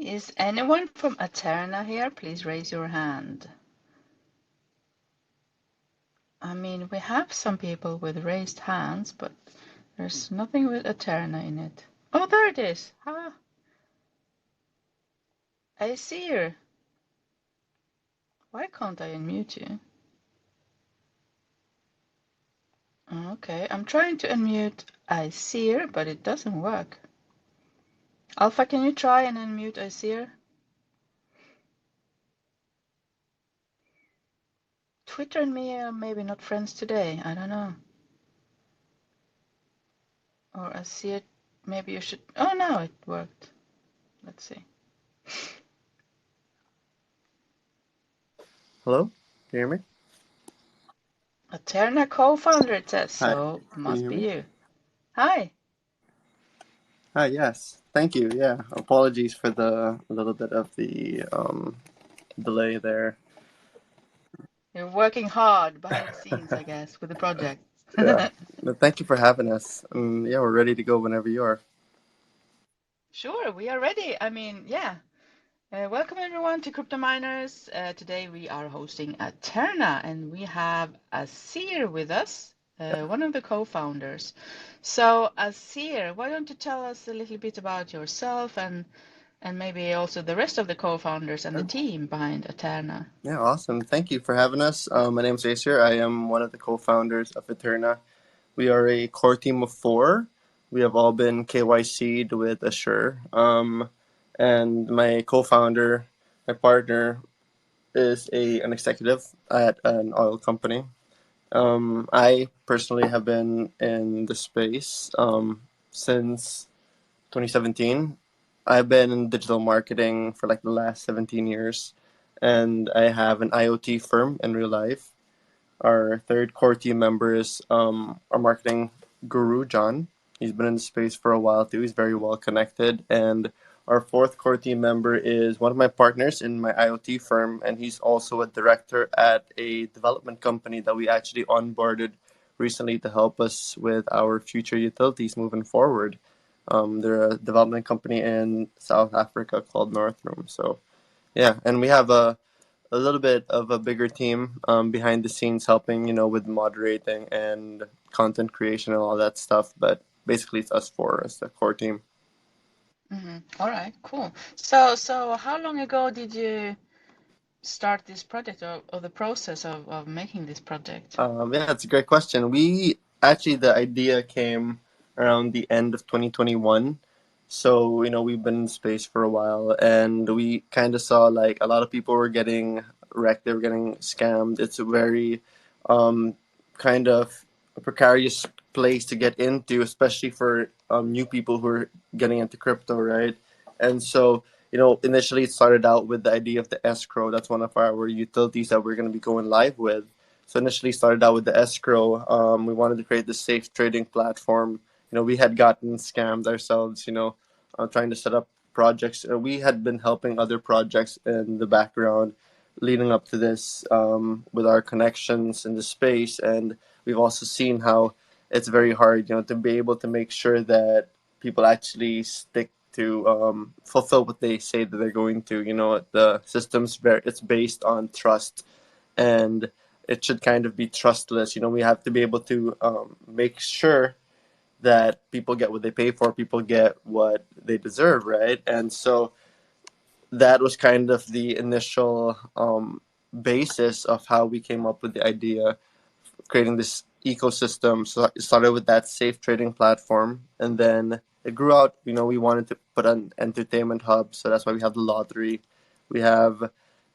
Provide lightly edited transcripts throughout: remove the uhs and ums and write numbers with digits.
Is anyone from Aeterna here? Please raise your hand. I mean, we have some people with raised hands, but there's nothing with Aeterna in it. Oh, there it is. Ah, I see her. Why can't I unmute you? Okay, I'm trying to unmute Aesir, but it doesn't work. Alpha, can you try and unmute Aesir? Twitter and me are maybe not friends today. I don't know. Or Aesir, maybe you should. Oh, no, it worked. Let's see. Hello? Can you hear me? Aeterna co-founder, it says, Hi. so Can you must hear be me? you. Hi. Hi, yes. Thank you. Yeah. Apologies for the little bit of the delay there. You're working hard behind the scenes, I guess, with the project. Yeah. But thank you for having us. Yeah, we're ready to go whenever you are. Sure, we are ready. I mean, yeah. Welcome everyone to Crypto Miners. Today we are hosting Aeterna and we have Asir with us, one of the co-founders. So Asir, why don't you tell us a little bit about yourself and maybe also the rest of the co-founders and the team behind Aeterna? Yeah, awesome. Thank you for having us. My name's Acer. I am one of the co-founders of Aeterna. We are a core team of 4. We have all been KYC'd with Assure. And my co-founder, my partner, is an executive at an oil company. I personally have been in the space since 2017. I've been in digital marketing for like the last 17 years, and I have an IoT firm in real life. Our third core team member is our marketing guru, John. He's been in the space for a while too. He's very well connected. And our fourth core team member is one of my partners in my IoT firm, and he's also a director at a development company that we actually onboarded recently to help us with our future utilities moving forward. They're a development company in South Africa called Northroom. So, yeah, and we have a little bit of a bigger team behind the scenes helping, with moderating and content creation and all that stuff. But basically, it's us 4 as the core team. All right, cool. So how long ago did you start this project or the process of making this project? Yeah, it's a great question. The idea came around the end of 2021. So, we've been in space for a while and we kind of saw like a lot of people were getting wrecked, they were getting scammed. It's a very kind of a precarious place to get into, especially for new people who are getting into crypto, right? And so, initially it started out with the idea of the escrow. That's one of our utilities that we're going to be going live with. So initially started out with the escrow. We wanted to create this safe trading platform. We had gotten scammed ourselves, trying to set up projects. We had been helping other projects in the background leading up to this with our connections in the space. And we've also seen how it's very hard, to be able to make sure that people actually stick to fulfill what they say that they're going to. The it's based on trust, and it should kind of be trustless. We have to be able to make sure that people get what they pay for, people get what they deserve, right? And so that was kind of the initial basis of how we came up with the idea of creating this ecosystem. So it started with that safe trading platform, and then it grew out. We wanted to put an entertainment hub, so that's why we have the lottery. We have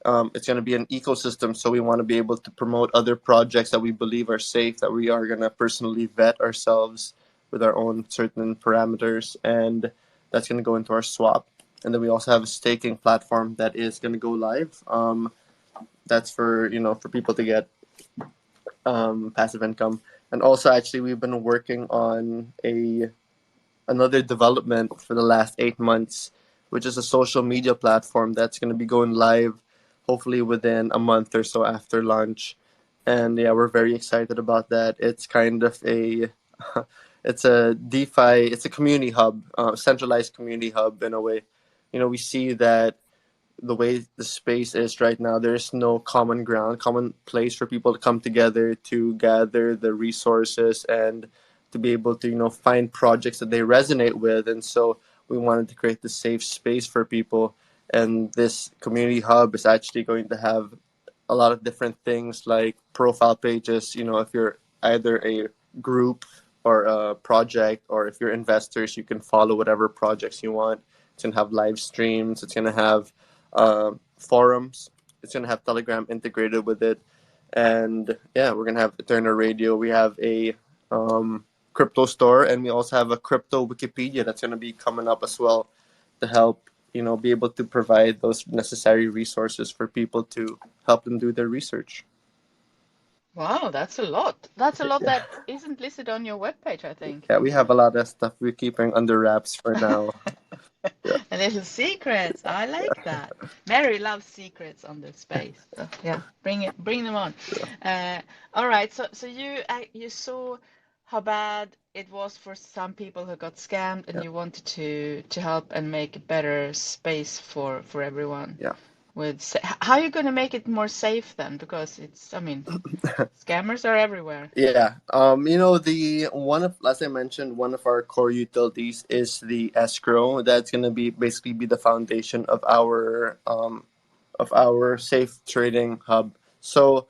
it's going to be an ecosystem, so we want to be able to promote other projects that we believe are safe, that we are going to personally vet ourselves with our own certain parameters, and that's going to go into our swap. And then we also have a staking platform that is going to go live. That's for people to get passive income. And also, actually, we've been working on another development for the last 8 months, which is a social media platform that's going to be going live, hopefully within a month or so after launch. And yeah, we're very excited about that. It's kind of it's a DeFi, it's a community hub, centralized community hub in a way, we see that the way the space is right now, there's no common ground, common place for people to come together to gather the resources and to be able to, find projects that they resonate with. And so we wanted to create this safe space for people. And this community hub is actually going to have a lot of different things like profile pages. If you're either a group or a project, or if you're investors, you can follow whatever projects you want. It's going to have live streams. It's going to have forums. It's going to have Telegram integrated with it. And yeah, we're going to have Eterna Radio. We have a crypto store, and we also have a crypto Wikipedia that's going to be coming up as well to help, be able to provide those necessary resources for people to help them do their research. Wow, that's a lot. That's a lot Yeah, that isn't listed on your webpage, I think. yeah, we have a lot of stuff we're keeping under wraps for now. Yeah, A little secrets. I like that. Mary loves secrets on the space. So yeah, bring them on. Uh, all right. So you saw how bad it was for some people who got scammed, and yeah, you wanted to help and make a better space for everyone. yeah. With how are you going to make it more safe then? Because I mean, scammers are everywhere. Yeah. The one of, as I mentioned, one of our core utilities is the escrow. That's gonna be basically be the foundation of our safe trading hub. So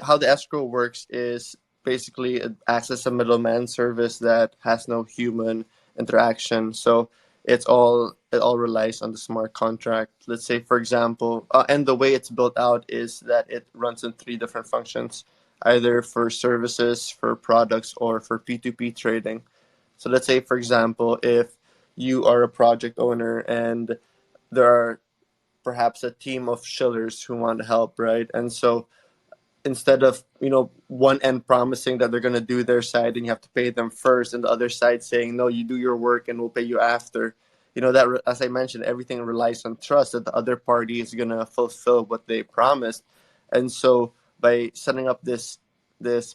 how the escrow works is basically it acts as a middleman service that has no human interaction. So it all relies on the smart contract. Let's say, for example, and the way it's built out is that it runs in three different functions, either for services, for products, or for P2P trading. So let's say, for example, if you are a project owner and there are perhaps a team of shillers who want to help, right? And so instead of one end promising that they're going to do their side and you have to pay them first, and the other side saying no, you do your work and we'll pay you after, that as I mentioned, everything relies on trust that the other party is going to fulfill what they promised. And so by setting up this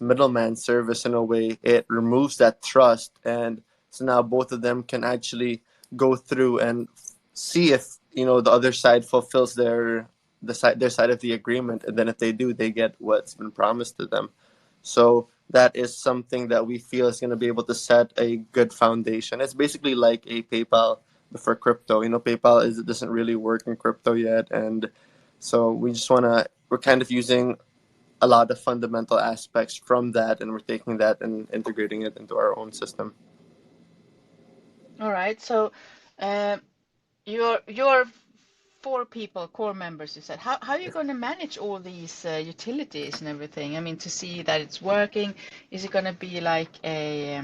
middleman service, in a way it removes that trust, and so now both of them can actually go through and see if the other side fulfills their side of the agreement, and then if they do, they get what's been promised to them. So that is something that we feel is going to be able to set a good foundation. It's basically like a PayPal for crypto. PayPal doesn't really work in crypto yet, and so we're kind of using a lot of fundamental aspects from that, and we're taking that and integrating it into our own system. All right. So. Um, Your four people, core members, you said. How are you going to manage all these utilities and everything? I mean, to see that it's working, is it going to be like a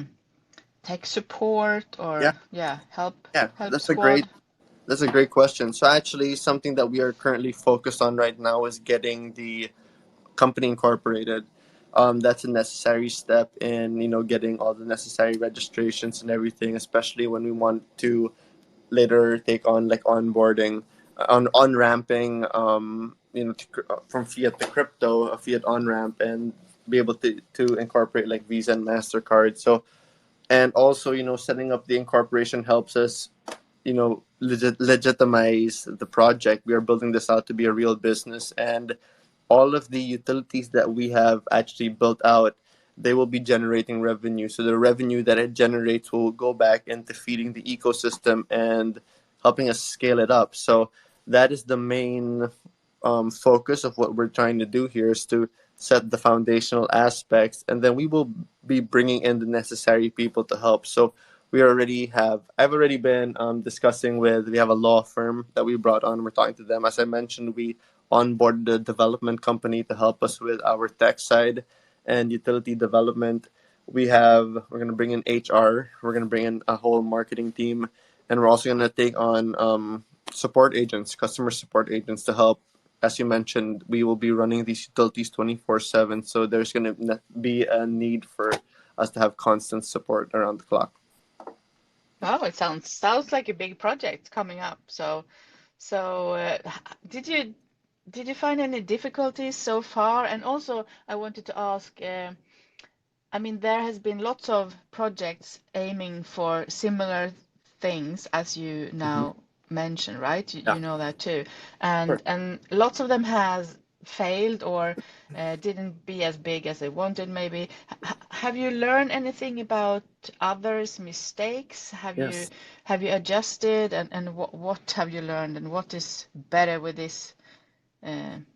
tech support Yeah, or yeah, yeah, help squad? that's a great question. So actually, something that we are currently focused on right now is getting the company incorporated. That's a necessary step in getting all the necessary registrations and everything, especially when we want to later take on like onboarding, on ramping, from fiat to crypto, a fiat on ramp, and be able to incorporate like Visa and Mastercard. So, and also setting up the incorporation helps us legitimize the project. We are building this out to be a real business, and all of the utilities that we have actually built out, they will be generating revenue. So the revenue that it generates will go back into feeding the ecosystem and helping us scale it up. So that is the main focus of what we're trying to do here, is to set the foundational aspects, and then we will be bringing in the necessary people to help. So I've already been discussing with, we have a law firm that we brought on. We're talking to them. As I mentioned, we onboarded a development company to help us with our tech side and utility development. We're going to bring in HR. We're going to bring in a whole marketing team, and we're also going to take on support agents, customer support agents to help. As you mentioned, we will be running these utilities 24/7, so there's going to be a need for us to have constant support around the clock. Oh, it sounds like a big project coming up. So did you find any difficulties so far? And also, I wanted to ask. I mean, there has been lots of projects aiming for similar things as you Mm-hmm. now mentioned, right? Yeah, You know that too. sure. And lots of them has failed or didn't be as big as they wanted maybe. Have you learned anything about others' mistakes? Yes. Have you adjusted and what have you learned and what is better with this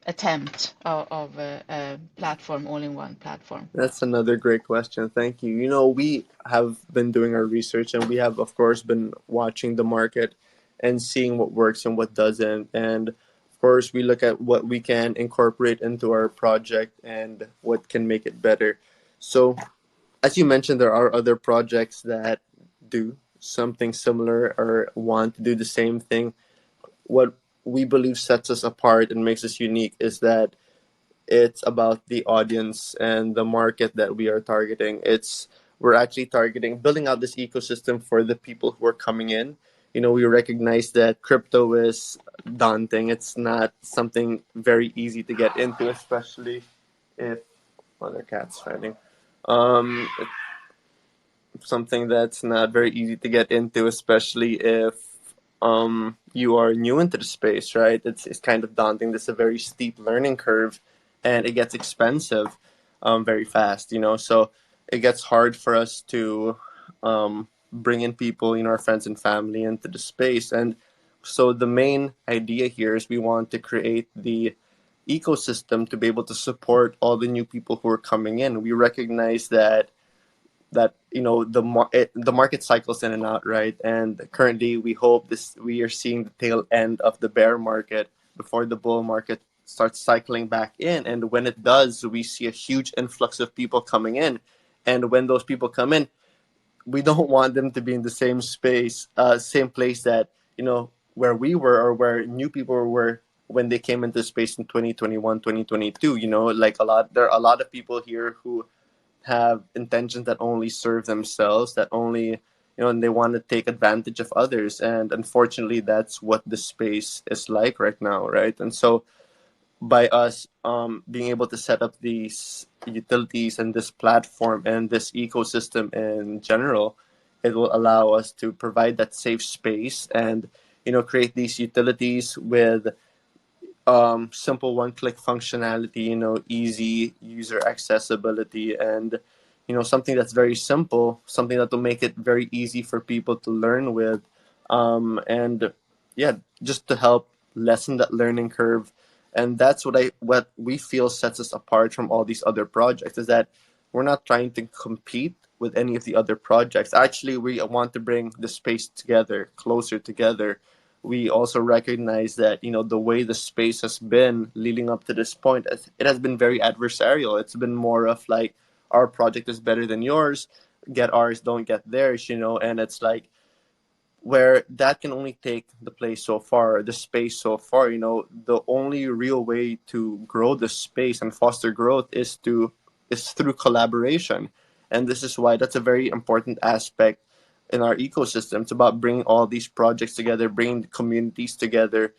attempt of a platform, all-in-one platform? That's another great question. Thank you. We have been doing our research and we have, of course, been watching the market and seeing what works and what doesn't. And of course, we look at what we can incorporate into our project and what can make it better. So, as you mentioned, there are other projects that do something similar or want to do the same thing. What we believe sets us apart and makes us unique is that it's about the audience and the market that we are targeting. We're actually targeting building out this ecosystem for the people who are coming in. We recognize that crypto is daunting. It's not something very easy to get into, especially if other cats fighting. It's something that's not very easy to get into, especially if you are new into the space, right? It's kind of daunting. There's a very steep learning curve, and it gets expensive very fast. So it gets hard for us to bring in people, our friends and family into the space. And so the main idea here is we want to create the ecosystem to be able to support all the new people who are coming in. We recognize that the market cycles in and out, right? And currently we are seeing the tail end of the bear market before the bull market starts cycling back in. And when it does, we see a huge influx of people coming in. And when those people come in, we don't want them to be in the same space, same place that where we were or where new people were when they came into space in 2021, 2022. Like there are a lot of people here who have intentions that only serve themselves, that only, and they want to take advantage of others. And unfortunately, that's what the space is like right now, right? And so, by us being able to set up these utilities and this platform and this ecosystem in general, it will allow us to provide that safe space and create these utilities with simple one-click functionality, easy user accessibility, and something that's very simple, something that will make it very easy for people to learn with, and yeah, just to help lessen that learning curve. And that's what we feel sets us apart from all these other projects, is that we're not trying to compete with any of the other projects. Actually, we want to bring the space together, closer together. We also recognize that the way the space has been leading up to this point, it has been very adversarial. It's been more of like, our project is better than yours, get ours, don't get theirs. And it's like, where that can only take the place so far, the space so far. The only real way to grow the space and foster growth is through collaboration. And this is why that's a very important aspect in our ecosystem. It's about bringing all these projects together, bringing the communities together.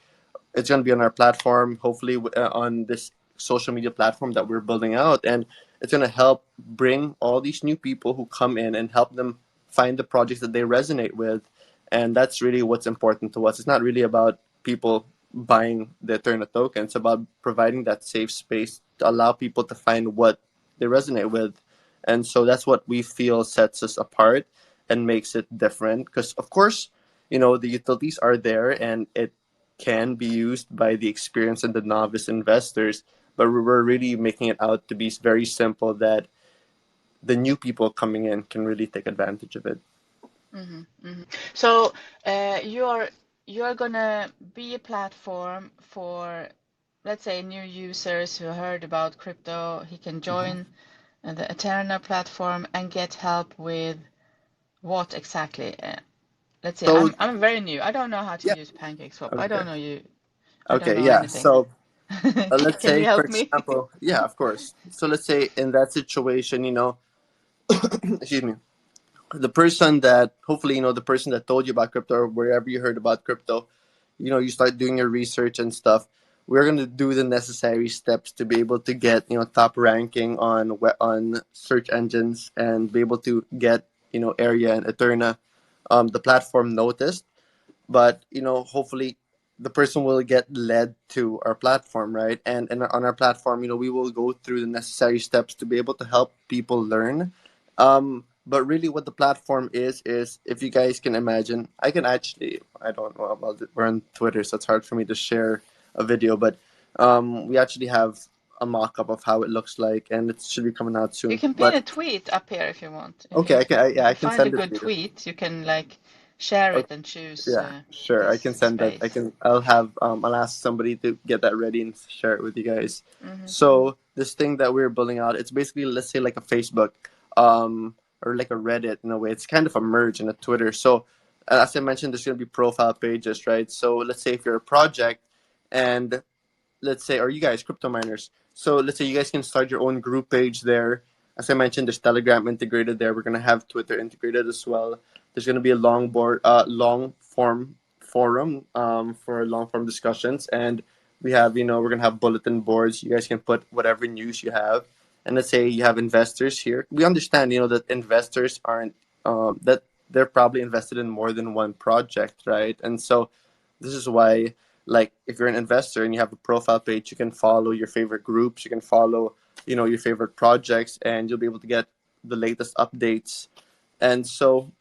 It's going to be on our platform, hopefully on this social media platform that we're building out, and it's going to help bring all these new people who come in and help them find the projects that they resonate with. And that's really what's important to us. It's not really about people buying the Eterna token. It's about providing that safe space to allow people to find what they resonate with. And so that's what we feel sets us apart and makes it different. Because, of course, the utilities are there and it can be used by the experienced and the novice investors, but we're really making it out to be very simple that the new people coming in can really take advantage of it. Hmm. Hmm. So you're gonna be a platform for, let's say, new users who heard about crypto. He can join the Aeterna platform and get help with what exactly? Let's see. So, I'm very new. I don't know how to yeah, use PancakeSwap. I okay. don't know you. I don't Okay, know yeah. anything. So, let's Can you say, for help me? example, yeah, of course. So, let's say in that situation, excuse me, the person that hopefully the person that told you about crypto or wherever you heard about crypto, you start doing your research and stuff. We're going to do the necessary steps to be able to get top ranking on search engines and be able to get area and Eterna, the platform, noticed. but hopefully the person will get led to our platform, right? And on our platform, we will go through the necessary steps to be able to help people learn. But really, what the platform is if you guys can imagine, I can actually, I don't know about it. We're on Twitter, so it's hard for me to share a video, but we actually have a mock-up of how it looks like, and it should be coming out You soon. can pin But a tweet up here if you want. okay, If yeah, I you can find a send it good to you. tweet, you can like share Okay, it and choose yeah, sure. I can this send that. space. I'll ask somebody to get that ready and share it with you guys. Hmm. So this thing that we're building out, it's basically, let's say, like a Facebook, or like a Reddit in a way. It's kind of a merge in a Twitter. So as I mentioned, there's gonna be profile pages, right? So let's say if you're a project, and let's say, are you guys crypto miners? So let's say you guys can start your own group page there. As I mentioned, there's Telegram integrated there. We're gonna have Twitter integrated as well. There's gonna be a long form forum for long form discussions, and we're gonna have bulletin boards. You guys can put whatever news you have. And let's say you have investors here. We understand, that investors aren't that they're probably invested in more than one project, right? And so this is why, like, if you're an investor and you have a profile page, you can follow your favorite groups, you can follow your favorite projects, and you'll be able to get the latest updates. And so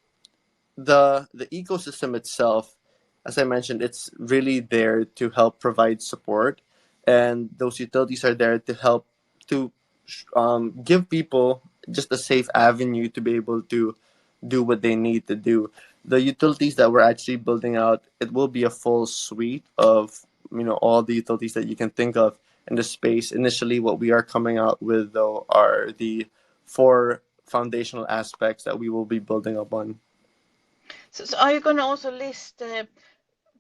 the ecosystem itself, as I mentioned, it's really there to help provide support, and those utilities are there to help to give people just a safe avenue to be able to do what they need to do. The utilities that we're actually building out, it will be a full suite of all the utilities that you can think of in the space. Initially, what we are coming out with though are the four foundational aspects that we will be building up on. So are you going to also list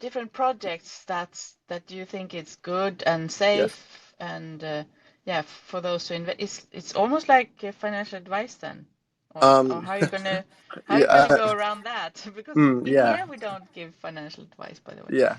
different projects that you think it's good and Yes. safe and yeah, for those to invest? It's almost like financial advice then, or Um. how are Yeah. you gonna go around that? Because in Yeah. here we don't give financial advice, by the way. Yeah.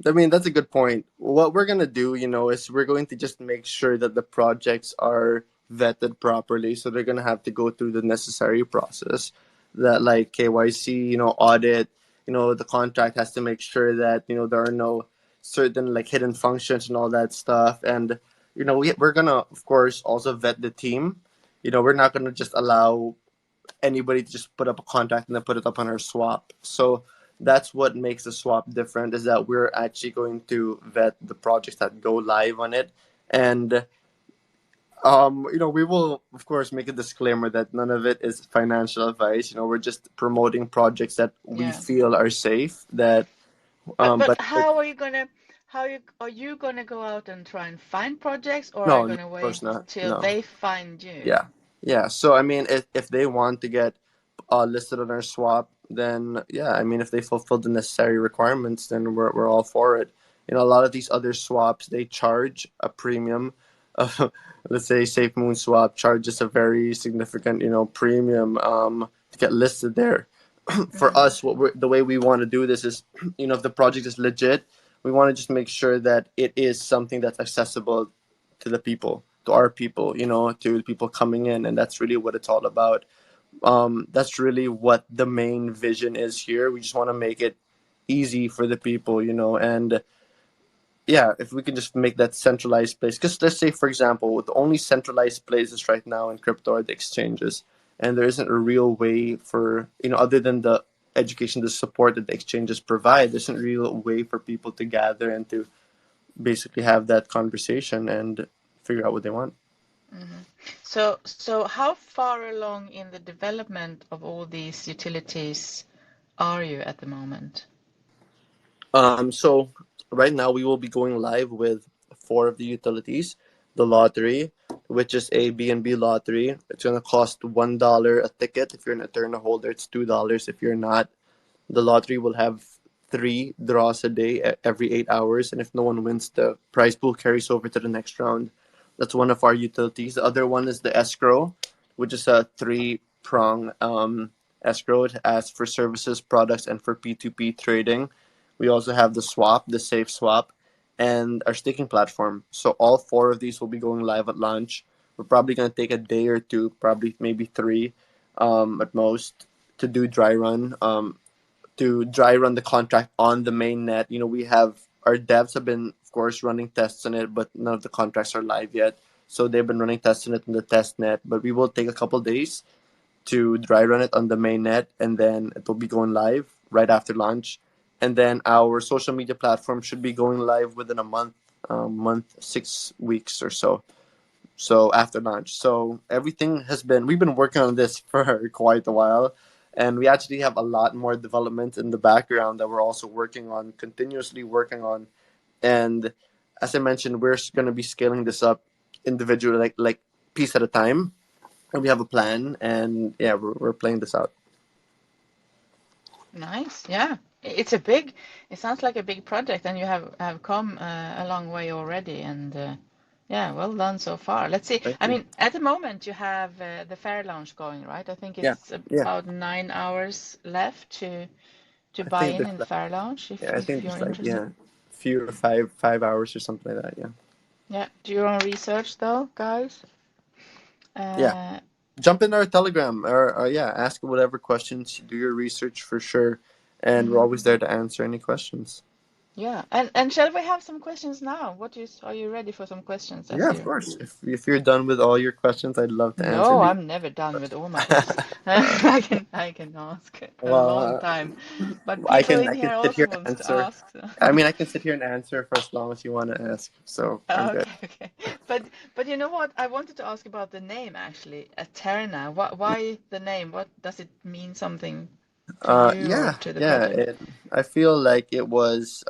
I mean, that's a good point. What we're gonna do, is we're going to just make sure that the projects are vetted properly. So they're gonna have to go through the necessary process, that like KYC, audit. The contract has to make sure that there are no certain like hidden functions and all that stuff. And we're gonna, of course, also vet the team. We're not gonna just allow anybody to just put up a contract and then put it up on our swap. So that's what makes the swap different, is that we're actually going to vet the projects that go live on it. And we will of course make a disclaimer that none of it is financial advice. We're just promoting projects that we Yeah. feel are safe. That But but how are you gonna are you gonna go out and try and find projects, or are you no, no, gonna of course wait not. till No. they find you? Yeah. Yeah. So I mean, if they want to get listed on our swap, then yeah, I mean, if they fulfill the necessary requirements, then we're all for it. A lot of these other swaps, they charge a premium. Uh, let's say Safe Moon Swap charges a very significant, premium to get listed there. For Mm. us, the way we want to do this is, if the project is legit, we want to just make sure that it is something that's accessible to the people, to our people, to the people coming in, and that's really what it's all about. That's really what the main vision is here. We just want to make it easy for the people, and yeah, if we can just make that centralized place, because let's say, for example, the only centralized places right now in crypto are the exchanges, and there isn't a real way for, other than the education, the support that the exchanges provide, there isn't a real way for people to gather and to basically have that conversation and figure out what they want. Hmm. So how far along in the development of all these utilities are you at the moment? So right now we will be going live with four of the utilities. The lottery, which is a BNB lottery. It's gonna cost $1 a ticket. If you're an Aeterna holder, it's $2. If you're not, the lottery will have three draws a day every 8 hours, and if no one wins, the prize pool carries over to the next round. That's one of our utilities. The other one is the escrow, which is a three-prong escrow. It asks for services, products, and for P2P trading. We also have the swap, the safe swap, and our staking platform. So all four of these will be going live at launch. We're probably going to take a day or two, probably maybe three at most, to do dry run. to dry run the contract on the main net. We have our devs have been, of course, running tests on it, but none of the contracts are live yet. So they've been running tests on it in the test net, but we will take a couple days to dry run it on the main net, and then it will be going live right after launch. And then our social media platform should be going live within a month, 6 weeks or so. So after launch, so everything has been we've been working on this for quite a while, and we actually have a lot more development in the background that we're also working on, continuously working on. And as I mentioned, we're going to be scaling this up individually, like piece at a time, and we have a plan, and yeah, we're playing this out. Nice. Yeah. It's a big, it sounds like a big project, and you have come a long way already. And yeah, well done so far. Let's see. Thank I you. mean, at the moment you have the fair launch going, right? I think Yeah, it's yeah. about 9 hours left to I buy think in there's the fair launch yeah, I if think you're there's like interested. few to five hours or something like that. Yeah, Yeah. Do your own research though, guys. yeah. Uh, Jump in our Telegram, or yeah, ask whatever questions. Do your research for sure, and we're mhm. always there to answer any questions. Yeah. And shall we have some questions now? Are you ready for some questions, Yeah, of Asir? course. If you're done with all your questions, I'd love to answer No, these I'm never done with all my questions. questions. I can ask a long Well, time, but I people can in I can here sit also here and wants to answer. ask. So. I mean, I can sit here and answer for as long as you want to ask. So I'm good. Okay, okay. But you know what? I wanted to ask about the name actually, Aeterna. Why the name? What does it mean something to you or Yeah, to the yeah. project? I feel like it was.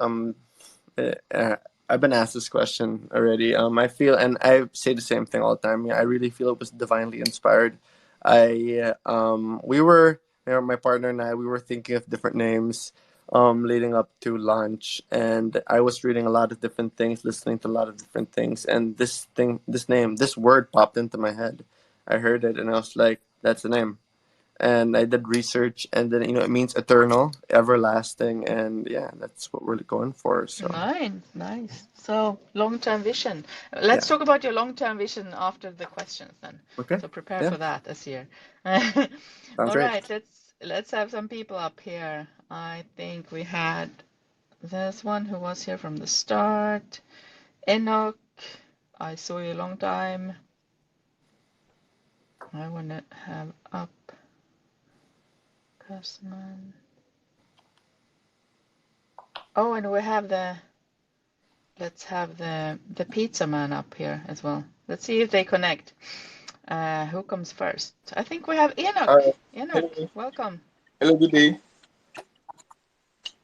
I've been asked this question already. I feel, and I say the same thing all the time. Yeah, I really feel it was divinely inspired. We were, my partner and I, we were thinking of different names, leading up to launch, and I was reading a lot of different things, listening to a lot of different things, and this name, this word popped into my head. I heard it, and I was like, "That's the name." And I did research, and then it means eternal, everlasting, and yeah, that's what we're going for. So Nice, nice. So long-term vision. Let's yeah, talk about your long-term vision after the questions then. okay, So prepare yeah, for that this year. sounds All great. right, let's have some people up here. I think we had there's one who was here from the start. Enoch, I saw you a long time. I want to have up Cusman. Oh, and we have let's have the pizza man up here as well. Let's see if they connect. Who comes first? I think we have Enoch. Alright. Enoch, Hello. welcome. Hello, good day.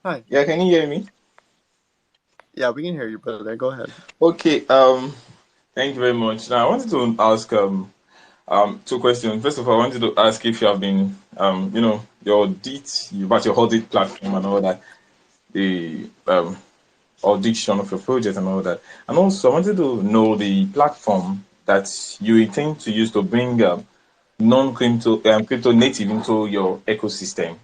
Hi, Yeah, can you hear me? yeah, we can hear you, brother. Go ahead. Okay, thank you very much. Now I wanted to ask two questions. First of all, I wanted to ask if you have been your audit, about your audit platform and all that, the audition of your project and all that. And also I wanted to know the platform that you intend to use to bring non-crypto crypto native into your ecosystem.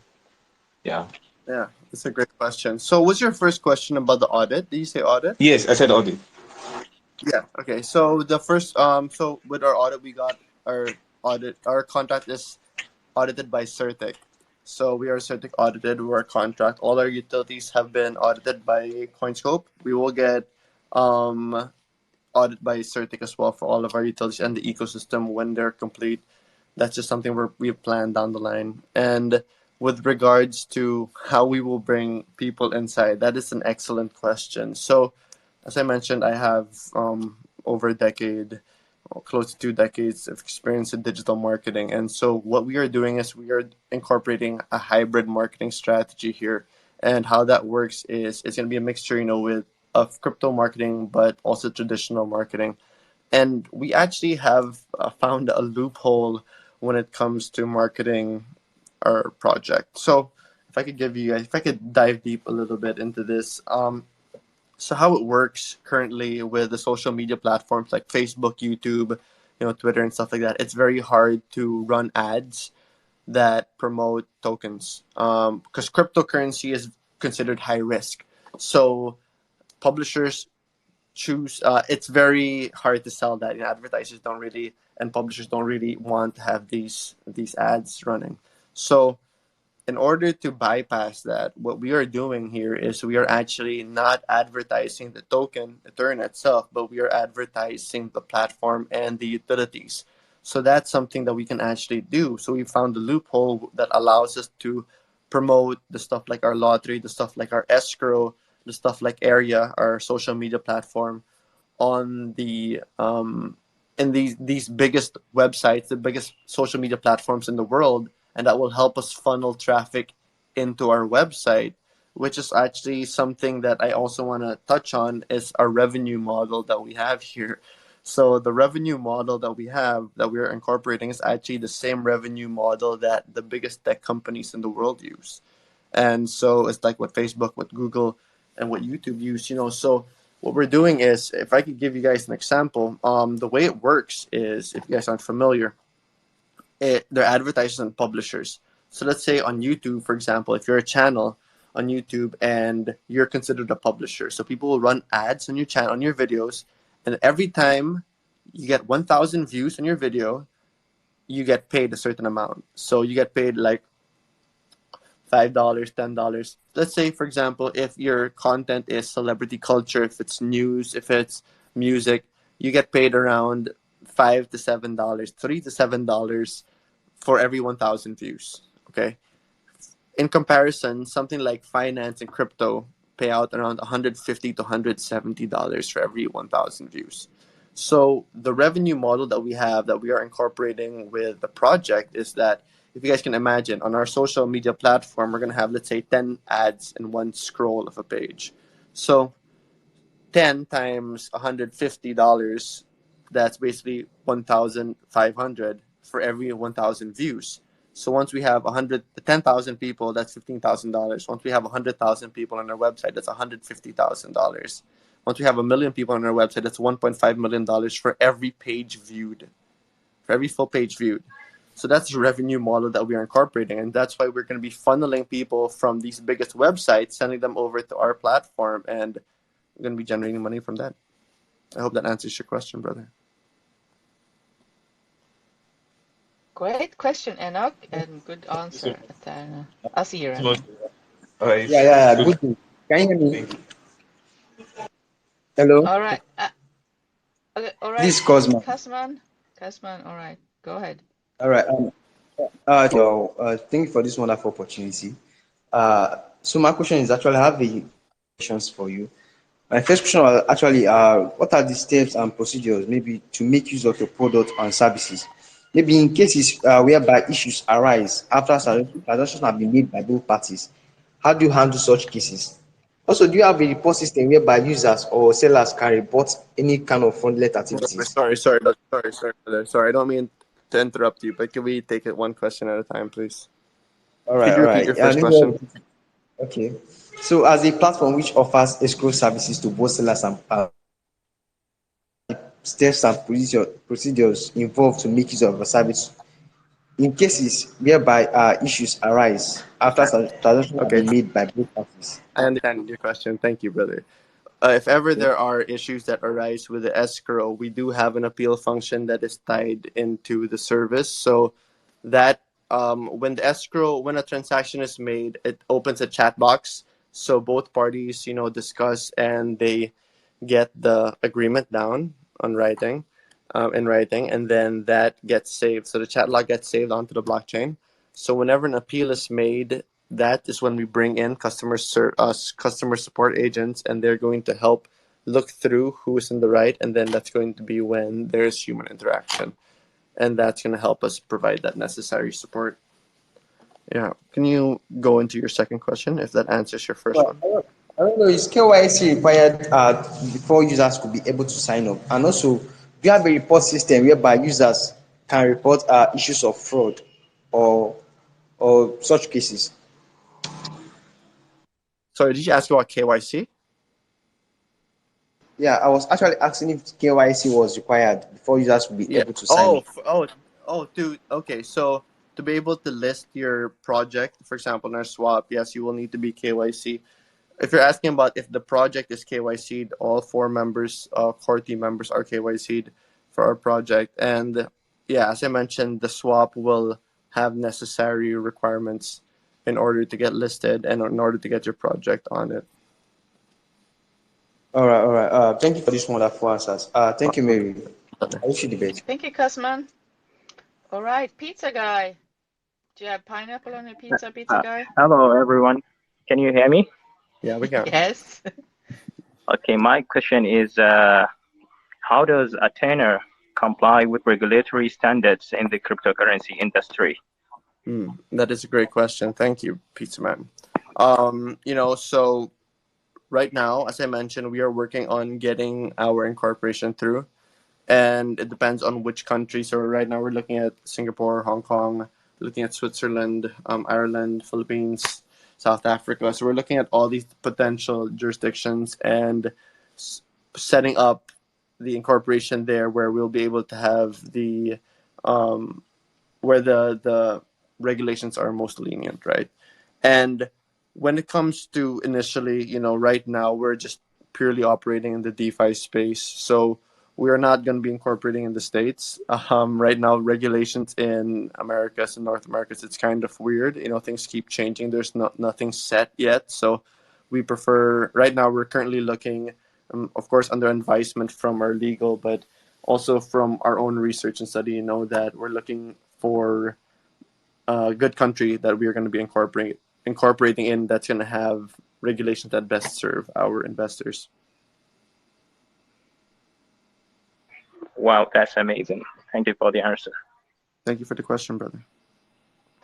Yeah. Yeah, that's a great question. So, what's your first question about the audit? Did you say audit? Yes, I said audit. Yeah. Okay. So the first, so with our audit, we got our contract is audited by Certic. So we are Certic audited. We're contract. All our utilities have been audited by CoinScope. We will get um audit by Certic as well for all of our utilities and the ecosystem when they're complete. That's just something we've planned down the line. And with regards to how we will bring people inside, that is an excellent question. So, as I mentioned, I have over a decade, or close to 2 decades of experience in digital marketing. And so, what we are doing is we are incorporating a hybrid marketing strategy here. And how that works is it's going to be a mixture, with of crypto marketing, but also traditional marketing. And we actually have found a loophole when it comes to marketing our project. So, if I could dive deep a little bit into this, so how it works currently with the social media platforms like Facebook, YouTube, Twitter and stuff like that, it's very hard to run ads that promote tokens because cryptocurrency is considered high risk. So publishers choose. It's very hard to sell that. Advertisers don't really and publishers don't really want to have these ads running. So in order to bypass that, what we are doing here is we are actually not advertising the token Eterna itself, but we are advertising the platform and the utilities. So that's something that we can actually do. So we found a loophole that allows us to promote the stuff like our lottery, the stuff like our escrow, the stuff like Area, our social media platform, on the in these biggest websites, the biggest social media platforms in the world, and that will help us funnel traffic into our website, which is actually something that I also want to touch on is our revenue model that we have here. So the revenue model that we have that we're incorporating is actually the same revenue model that the biggest tech companies in the world use. And so it's like what Facebook, what Google, and what YouTube use, So what we're doing is, if I could give you guys an example, the way it works is, if you guys aren't familiar, they're advertisers and publishers. So let's say on YouTube, for example, if you're a channel on YouTube and you're considered a publisher, so people will run ads on your channel, on your videos, and every time you get 1,000 views on your video, you get paid a certain amount. So you get paid like $5, $10. Let's say, for example, if your content is celebrity culture, if it's news, if it's music, you get paid around $5 to $7, $3 to $7 for every 1,000 views. Okay. In comparison, something like finance and crypto pay out around $150 to $170 for every 1,000 views. So the revenue model that we have that we are incorporating with the project is that, if you guys can imagine, on our social media platform, we're going to have, let's say, 10 ads in one scroll of a page. So 10 times $150, that's basically 1,500 for every 1,000 views. So once we have 10,000 people, that's $15,000. Once we have 100,000 people on our website, that's $150,000. Once we have 1 million people on our website, that's $1.5 million for every page viewed, for every full page viewed. So that's the revenue model that we are incorporating, and that's why we're going to be funneling people from these biggest websites, sending them over to our platform, and we're going to be generating money from that. I hope that answers your question, brother. Great question, Enoch, and good answer, Aeterna. Asir, I mean. All right, Yeah, it's yeah, good. good. Can you hear me? Thank you. Hello, All right. Okay, all right, this is Cosmo. Kasman. Kasman, all right. Go ahead. All right. Thank you for this wonderful opportunity. So my question is actually, I have a questions for you. My first question was actually, what are the steps and procedures maybe to make use of your product and services? Maybe in cases whereby issues arise after transactions have been made by both parties. How do you handle such cases? Also, do you have a report system whereby users or sellers can report any kind of fraudulent activities? Sorry. I don't mean to interrupt you, but can we take it one question at a time, please? All right, Could you all repeat right. your first question? Okay. So, as a platform which offers escrow services to both sellers and steps and procedures involved to make use of the service in cases whereby issues arise after transactions have Okay, been made by both parties. I understand your question. Thank you, brother. If ever there are issues that arise with the escrow, we do have an appeal function that is tied into the service. So that when when a transaction is made, it opens a chat box. So both parties, discuss and they get the agreement down on writing, in writing, and then that gets saved. So the chat log gets saved onto the blockchain. So whenever an appeal is made, that is when we bring in customer support agents, and they're going to help look through who is in the right, and then that's going to be when there's human interaction, and that's going to help us provide that necessary support. Yeah. Can you go into your second question if that answers your first Well, one? I don't know, is KYC required before users could be able to sign up? And also, do you have a report system whereby users can report issues of fraud or such cases? Sorry, did you ask about KYC? Yeah, I was actually asking if KYC was required before users would be Yeah. able to sign up. Dude. Okay, so to be able to list your project, for example, in our swap, yes, you will need to be KYC. If you're asking about if the project is KYC'd, all four members, core team members are KYC'd for our project. And yeah, as I mentioned, the swap will have necessary requirements in order to get listed and in order to get your project on it. All right, all right. Thank you for this wonderful answers. Thank you, Mary. I wish you the best. Thank you, Cosman. All right, pizza guy. Do you have pineapple on your pizza, pizza guy? Hello, everyone. Can you hear me? Yeah, we can. Yes. Okay, my question is how does Aeterna comply with regulatory standards in the cryptocurrency industry? That is a great question. Thank you, Pizza Man. So right now, as I mentioned, we are working on getting our incorporation through, and it depends on which country. So right now, we're looking at Singapore, Hong Kong, looking at Switzerland, Ireland, Philippines, South Africa. So we're looking at all these potential jurisdictions and setting up the incorporation there, where we'll be able to have the where the regulations are most lenient, right? And when it comes to initially, right now we're just purely operating in the DeFi space, so we are not going to be incorporating in the states. Right now, regulations in Americas and North Americas, it's kind of weird. Things keep changing. There's nothing set yet, so we prefer. Right now, we're currently looking, of course, under advisement from our legal, but also from our own research and study. That we're looking for a good country that we are going to be incorporating in, that's going to have regulations that best serve our investors. Wow, that's amazing. Thank you for the answer. Thank you for the question, brother.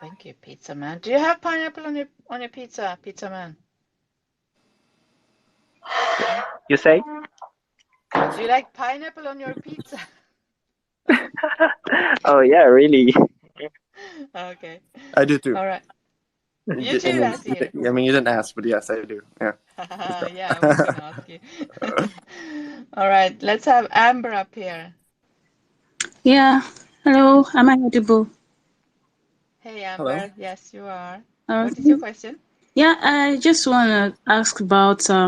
Thank you, pizza man. Do you have pineapple on your pizza, pizza man? You say? Do you like pineapple on your pizza? Oh, yeah, really. Okay. I do too. All right. You too, Nasir. I mean, you didn't ask, but yes, I do. Yeah. Yeah, I was gonna ask you. All right, let's have Amber up here. Yeah. Hello. Am I audible? Hey, Amber. Hello. Yes, you are. Uh, What is your question? yeah, I just want to ask about I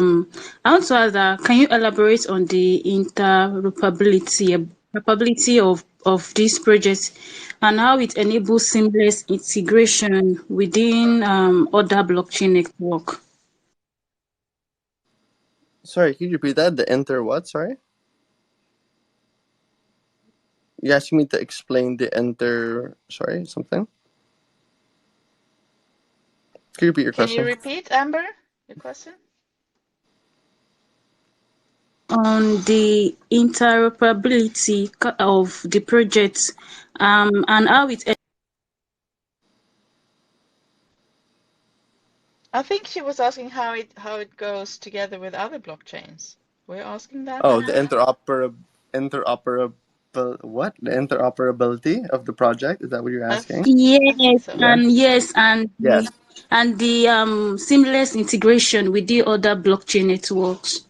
want to ask that can you elaborate on the interoperability of this project and how it enables seamless integration within other blockchain network? Sorry, can you repeat that? The enter what? Sorry. You asked me to explain the enter. Sorry, something. Can you repeat your Can you question? repeat, Amber, your question? On the interoperability of the project and how it. I think she was asking how it goes together with other blockchains. Were you asking that, Oh, the Amber? interoperable what? The interoperability of the project. Is that what you're asking? I think Yes, so. Yes. Yes. and the seamless integration with the other blockchain networks.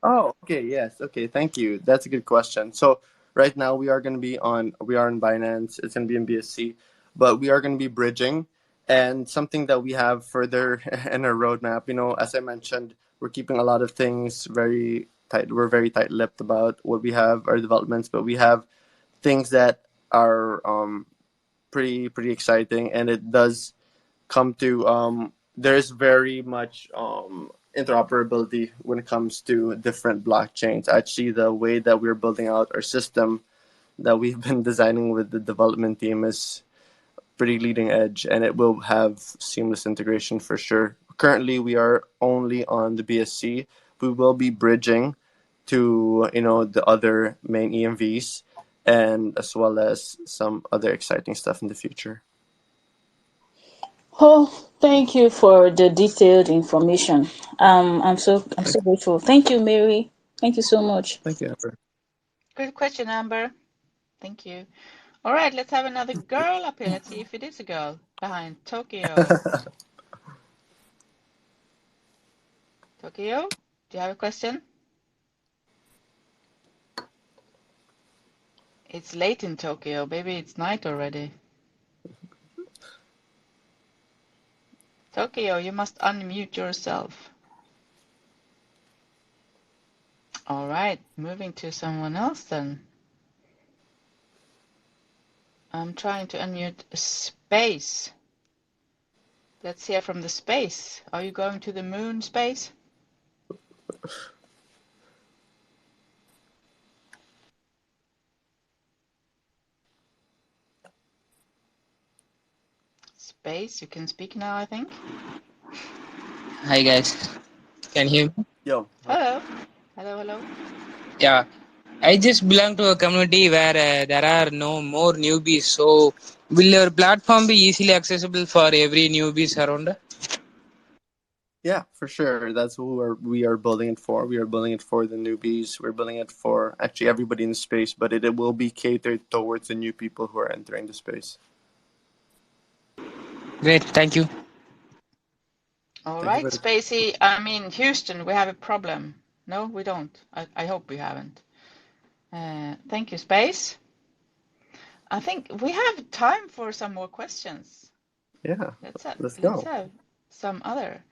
Oh, okay. Yes. Okay. Thank you. That's a good question. So right now we are in Binance. It's going to be in BSC, but we are going to be bridging, and something that we have further in our roadmap. As I mentioned, we're keeping a lot of things very tight. We're very tight-lipped about what we have, our developments, but we have things that are pretty exciting, and it does come to there's very much interoperability when it comes to different blockchains. Actually, the way that we're building out our system that we've been designing with the development team is pretty leading edge, and it will have seamless integration for sure. Currently, we are only on the BSC. We will be bridging to the other main EMVs, and as well as some other exciting stuff in the future. Oh, thank you for the detailed information. I'm so grateful. Thank you, Mary. Thank you so much. Thank you, Amber. Good question, Amber. Thank you. All right, let's have another girl up here. Let's see if it is a girl behind Tokyo. Tokyo, do you have a question? It's late in Tokyo. Maybe it's night already. Tokyo, you must unmute yourself. All right, moving to someone else then. I'm trying to unmute Space. Let's hear from the space. Are you going to the moon, space? Space, you can speak now, I think. Hi guys, can you hear me? Yo. Hello. Hello, hello. Yeah, I just belong to a community where there are no more newbies. So, will your platform be easily accessible for every newbies around? Yeah, for sure. That's who we are building it for. We are building it for the newbies. We're building it for actually everybody in the space, but it will be catered towards the new people who are entering the space. Great, thank you. All Thank you right, very Spacey. I mean, Houston, we have a problem. No, we don't. I hope we haven't. Thank you, Space. I think we have time for some more questions. Yeah, Let's let's go. have some other.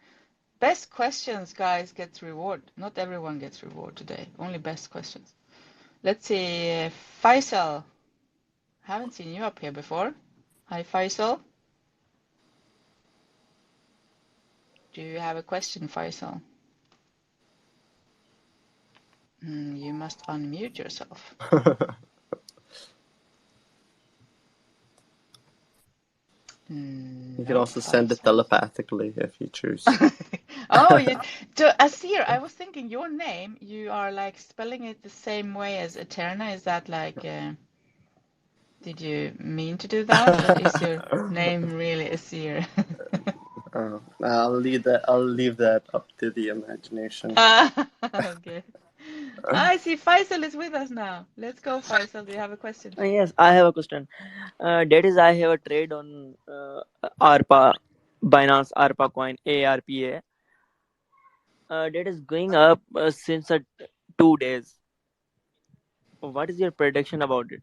Best questions, guys, gets reward. Not everyone gets reward today. Only best questions. Let's see. Faisal. Haven't seen you up here before. Hi, Faisal. Do you have a question, Faisal? You must unmute yourself. You can No, also send it Faisal. telepathically if you choose. Oh, to Asir, I was thinking your name, you are like spelling it the same way as Aeterna. Is that like, did you mean to do that, or is your name really Asir? I'll leave that. I'll leave that up to the imagination. Okay. I see Faisal is with us now. Let's go, Faisal. Do you have a question? Yes, I have a question. That is, I have a trade on ARPA, Binance ARPA coin, ARPA. That is going up since 2 days. What is your prediction about it?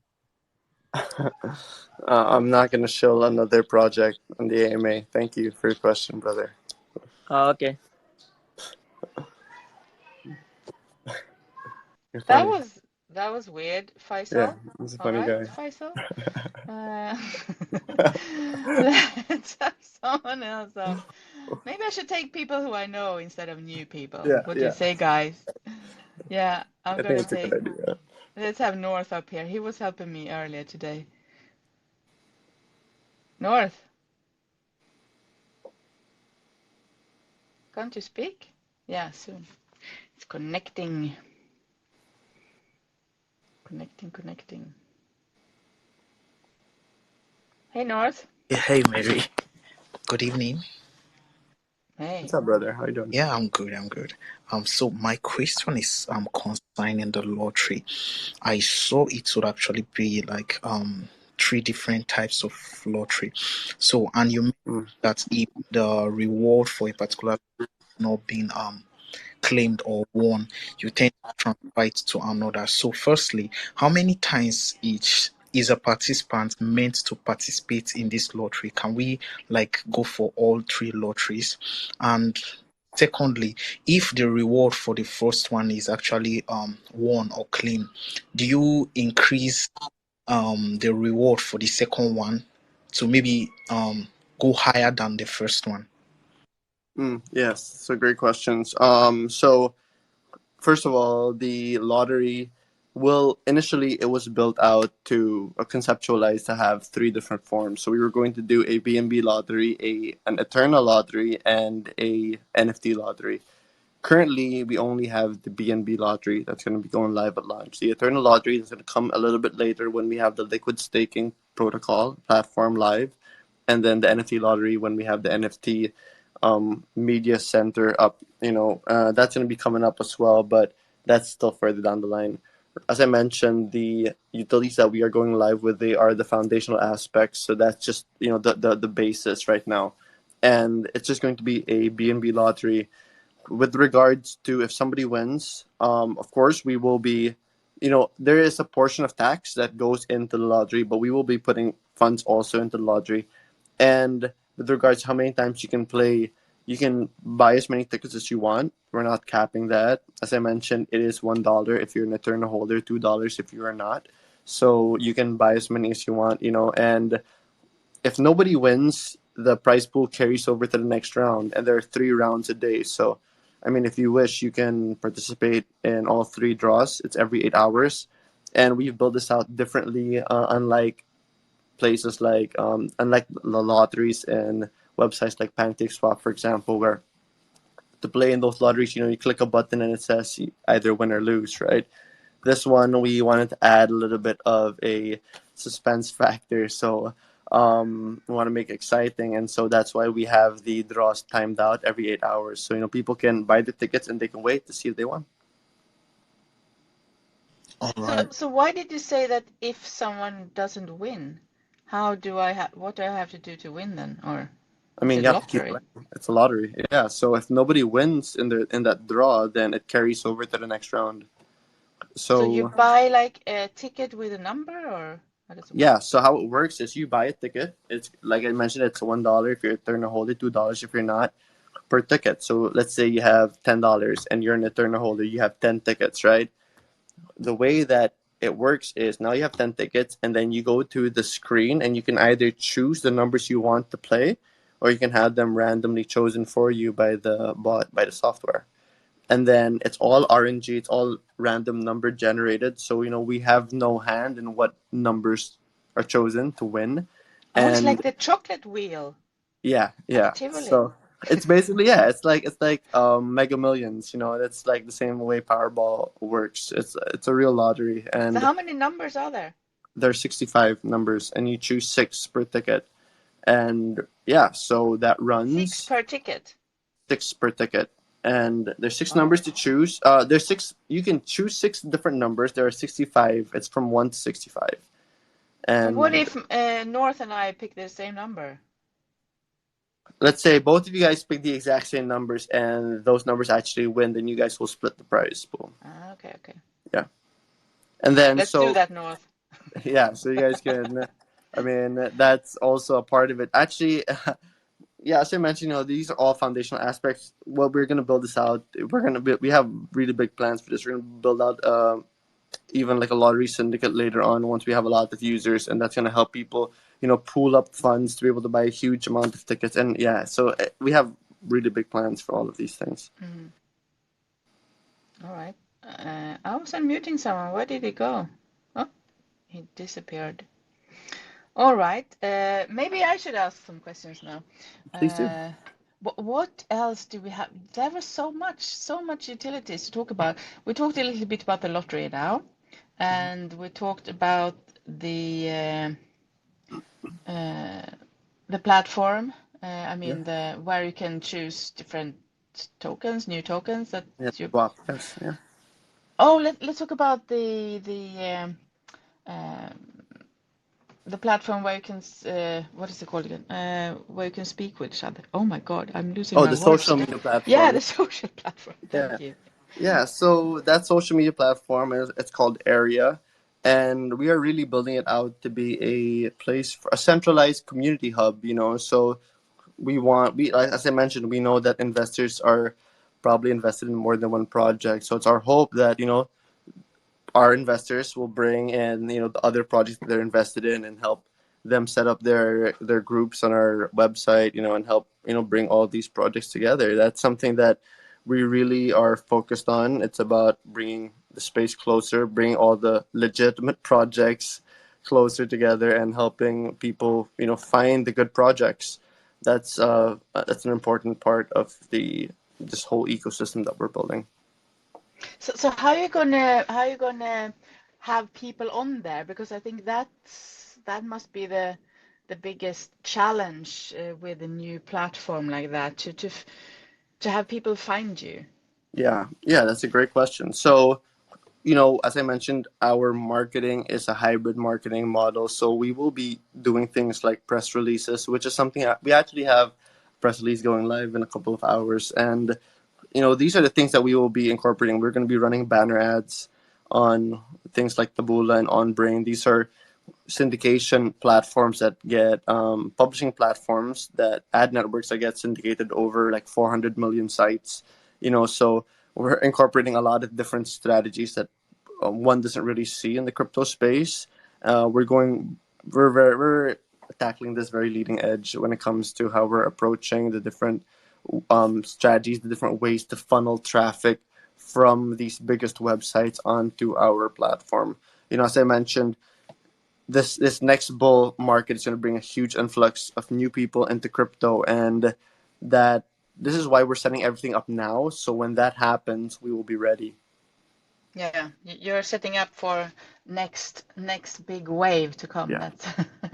I'm not going to show another project on the AMA. Thank you for your question, brother. Okay. You're That funny. was weird, Yeah, Faisal. he's a All funny right, guy. Faisal. Uh, let's have someone else up. Maybe I should take people who I know instead of new people. Yeah, What do you yeah. say, guys? Yeah, I'm I think gonna it's a good take. idea. Let's have North up here. He was helping me earlier today. North, can't you speak? Yeah, soon. It's connecting. Connecting. Hey, North. Hey, Mary. Good evening. What's Hey. up, brother? How you doing? Yeah, I'm good. I'm good. So my question is concerning the lottery. I saw it would actually be like three different types of lottery. So and you mentioned Mm. that if the reward for a particular not being claimed or won, you tend to transfer it to another. So, firstly, how many times each is a participant meant to participate in this lottery? Can we like go for all three lotteries? And secondly, if the reward for the first one is actually won or claimed, do you increase the reward for the second one to maybe go higher than the first one? Yes, so great questions. So first of all, the lottery will initially it was built out to conceptualize to have three different forms. So we were going to do a BNB lottery, an Eterna lottery, and a NFT lottery. Currently, we only have the BNB lottery that's going to be going live at launch. The Eternal lottery is going to come a little bit later when we have the liquid staking protocol platform live, and then the NFT lottery when we have the NFT media center up. That's going to be coming up as well, but that's still further down the line. As I mentioned, the utilities that we are going live with, they are the foundational aspects. So that's just the basis right now, and it's just going to be a BNB lottery with regards to if somebody wins, of course, we will be, there is a portion of tax that goes into the lottery, but we will be putting funds also into the lottery. And with regards to how many times you can play, you can buy as many tickets as you want. We're not capping that. As I mentioned, it is $1 if you're an Eterna holder, $2 if you are not. So you can buy as many as you want, and if nobody wins, the prize pool carries over to the next round, and there are 3 rounds a day. So, I mean, if you wish, you can participate in all 3 draws. It's every 8 hours, and we've built this out differently, unlike places like unlike the lotteries and websites like PancakeSwap, for example, where to play in those lotteries, you click a button and it says you either win or lose, right? This one we wanted to add a little bit of a suspense factor, so we want to make it exciting, and so that's why we have the draws timed out every 8 hours. So people can buy the tickets and they can wait to see if they won. All So, right. so why did you say that if someone doesn't win, what do I have to do to win then? Or I is mean, it you have to keep lottery? playing. It's a lottery, yeah. So if nobody wins in that draw, then it carries over to the next round. So you So buy like a ticket with a number, or how does it work? yeah, so how it works is you buy a ticket. It's like I mentioned, it's $1 if you're a Eterna holder, $2 if you're not, per ticket. So let's say you have $10 and you're an Eterna holder, you have 10 tickets, right? The way that it works is now you have 10 tickets, and then you go to the screen and you can either choose the numbers you want to play, or you can have them randomly chosen for you by the bot, by the software. And then it's all RNG, it's all random number generated. So we have no hand in what numbers are chosen to win. Oh, it's And like the chocolate wheel yeah, at the yeah. Tivoli. So it's basically, yeah, it's like Mega Millions. That's like the same way Powerball works. It's a real lottery, So and how many numbers are there? there's 65 numbers, and you choose 6 per ticket. And yeah, so that 6 runs per ticket. 6 per ticket. And there's six Oh. numbers to choose. There's six. You can choose 6 different numbers. There are 65. It's from 1 to 65. And what And if North and I pick the same number? let's say both of you guys pick the exact same numbers, and those numbers actually win. Then you guys will split the prize pool. Okay, okay. Yeah. And then Let's do so that, North. yeah, so you guys can. I mean, that's also a part of it. Actually, yeah, as I mentioned, these are all foundational aspects. Well, we're gonna build this out. We have really big plans for this. We're gonna build out even like a lottery syndicate later on once we have a lot of users, and that's gonna help people, pool up funds to be able to buy a huge amount of tickets. And yeah, so we have really big plans for all of these things. Mm. All right. I was unmuting someone. Where did he go? Oh, he disappeared. All right. Maybe I should ask some questions now. Please do. What else do we have? There was so much utilities to talk about. We talked a little bit about the lottery now, and we talked about the platform. I Yeah, mean where you can choose different tokens, new tokens that yeah, you. swap. Yes, yeah. Oh, let's talk about the platform where you can what is it called again? Where you can speak with each other. Oh my God, I'm losing Oh, my the words. social media Yeah, platform. the social platform. Yeah, Thank you. yeah. So that social media platform it's called Area, and we are really building it out to be a place for a centralized community hub. So like, as I mentioned, we know that investors are probably invested in more than one project. So it's our hope that our investors will bring in the other projects that they're invested in and help them set up their groups on our website, and help bring all these projects together. That's something that we really are focused on. It's about bringing the space closer, bringing all the legitimate projects closer together, and helping people find the good projects. That's an important part of this whole ecosystem that we're building. So how you gonna have people on there? Because I think that must be the biggest challenge with a new platform like that to have people find you. Yeah, that's a great question. So as I mentioned, our marketing is a hybrid marketing model. So we will be doing things like press releases, which is something we actually have a press release going live in a couple of hours. And these are the things that we will be incorporating. We're going to be running banner ads on things like Taboola and OnBrain. These are syndication platforms that get publishing platforms that ad networks that get syndicated over like 400 million sites. So we're incorporating a lot of different strategies that one doesn't really see in the crypto space. We're very tackling this very leading edge when it comes to how we're approaching the different strategies, the different ways to funnel traffic from these biggest websites onto our platform. As I mentioned, this next bull market is going to bring a huge influx of new people into crypto, and that this is why we're setting everything up now. So when that happens, we will be ready. Yeah, you're setting up for next big wave to come. Yeah. That's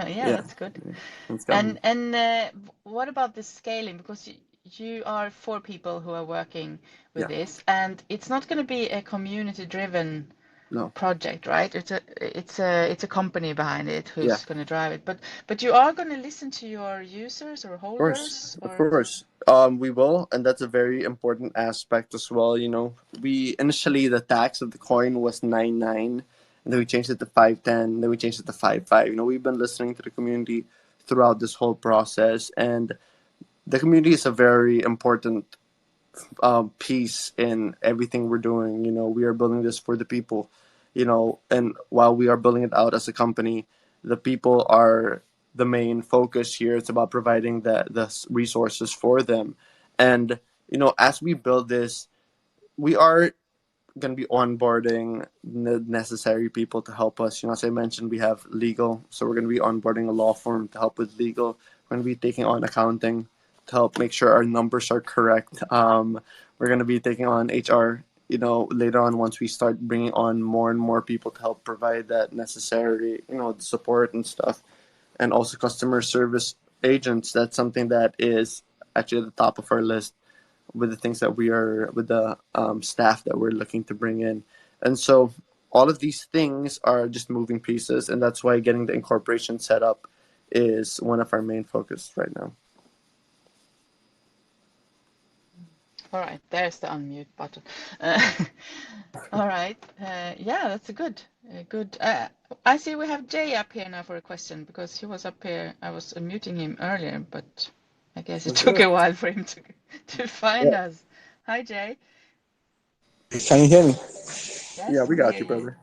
Yeah. that's good. It's coming. And what about the scaling? Because you are 4 people who are working with Yeah. this, and it's not going to be a community-driven No. project, right? It's a company behind it Yeah. who's going to drive it. But you are going to listen to your users or Of course. holders, Of or course. We will, and that's a very important aspect as well. We initially the tax of the coin was 99, and then we changed it to 510, then we changed it to 55. We've been listening to the community throughout this whole process, and the community is a very important piece in everything we're doing. We are building this for the people, and while we are building it out as a company, the people are the main focus here. It's about providing the resources for them. And, as we build this, we are going to be onboarding the necessary people to help us. As I mentioned, we have legal, so we're going to be onboarding a law firm to help with legal. We're going to be taking on accounting to help make sure our numbers are correct. We're going to be taking on HR, later on once we start bringing on more and more people to help provide that necessary, support and stuff. And also customer service agents. That's something that is actually at the top of our list with the things that we are with the staff that we're looking to bring in. And so all of these things are just moving pieces, and that's why getting the incorporation set up is one of our main focus right now. all right, there's the unmute button. All right, yeah, that's a good. I see we have Jay up here now for a question because he was up here. I was unmuting him earlier, but I guess it took a while for him to find Yeah. us. Hi, Jay. Can you hear me? Yeah, Yes, we we got hear you, you. brother.